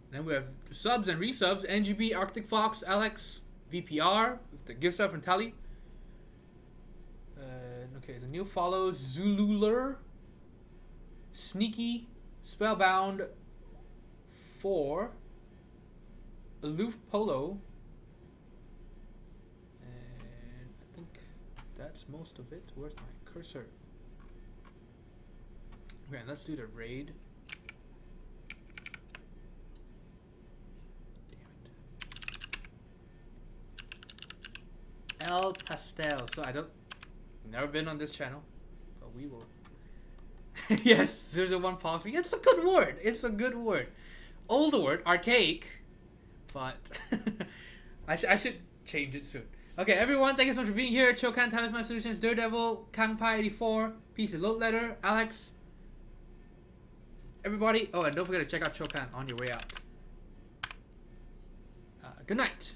And then we have subs and resubs. NGB, Arctic Fox, Alex, VPR, with the gift sub from Tally. Okay, the new follows. Zululer, Sneaky, Spellbound 4, Aloof Polo, and I think that's most of it. Where's my cursor? Okay, let's do the raid. El Pastel. So I don't, never been on this channel, but we will. Yes, there's a one policy. It's a good word. It's a good word. Old word, archaic, but I should change it soon. Okay, everyone, thank you so much for being here. Chokan, Talisman Solutions, Daredevil, Kangpai84, Piece of Load Letter, Alex, everybody. Oh, and don't forget to check out Chokan on your way out. Good night.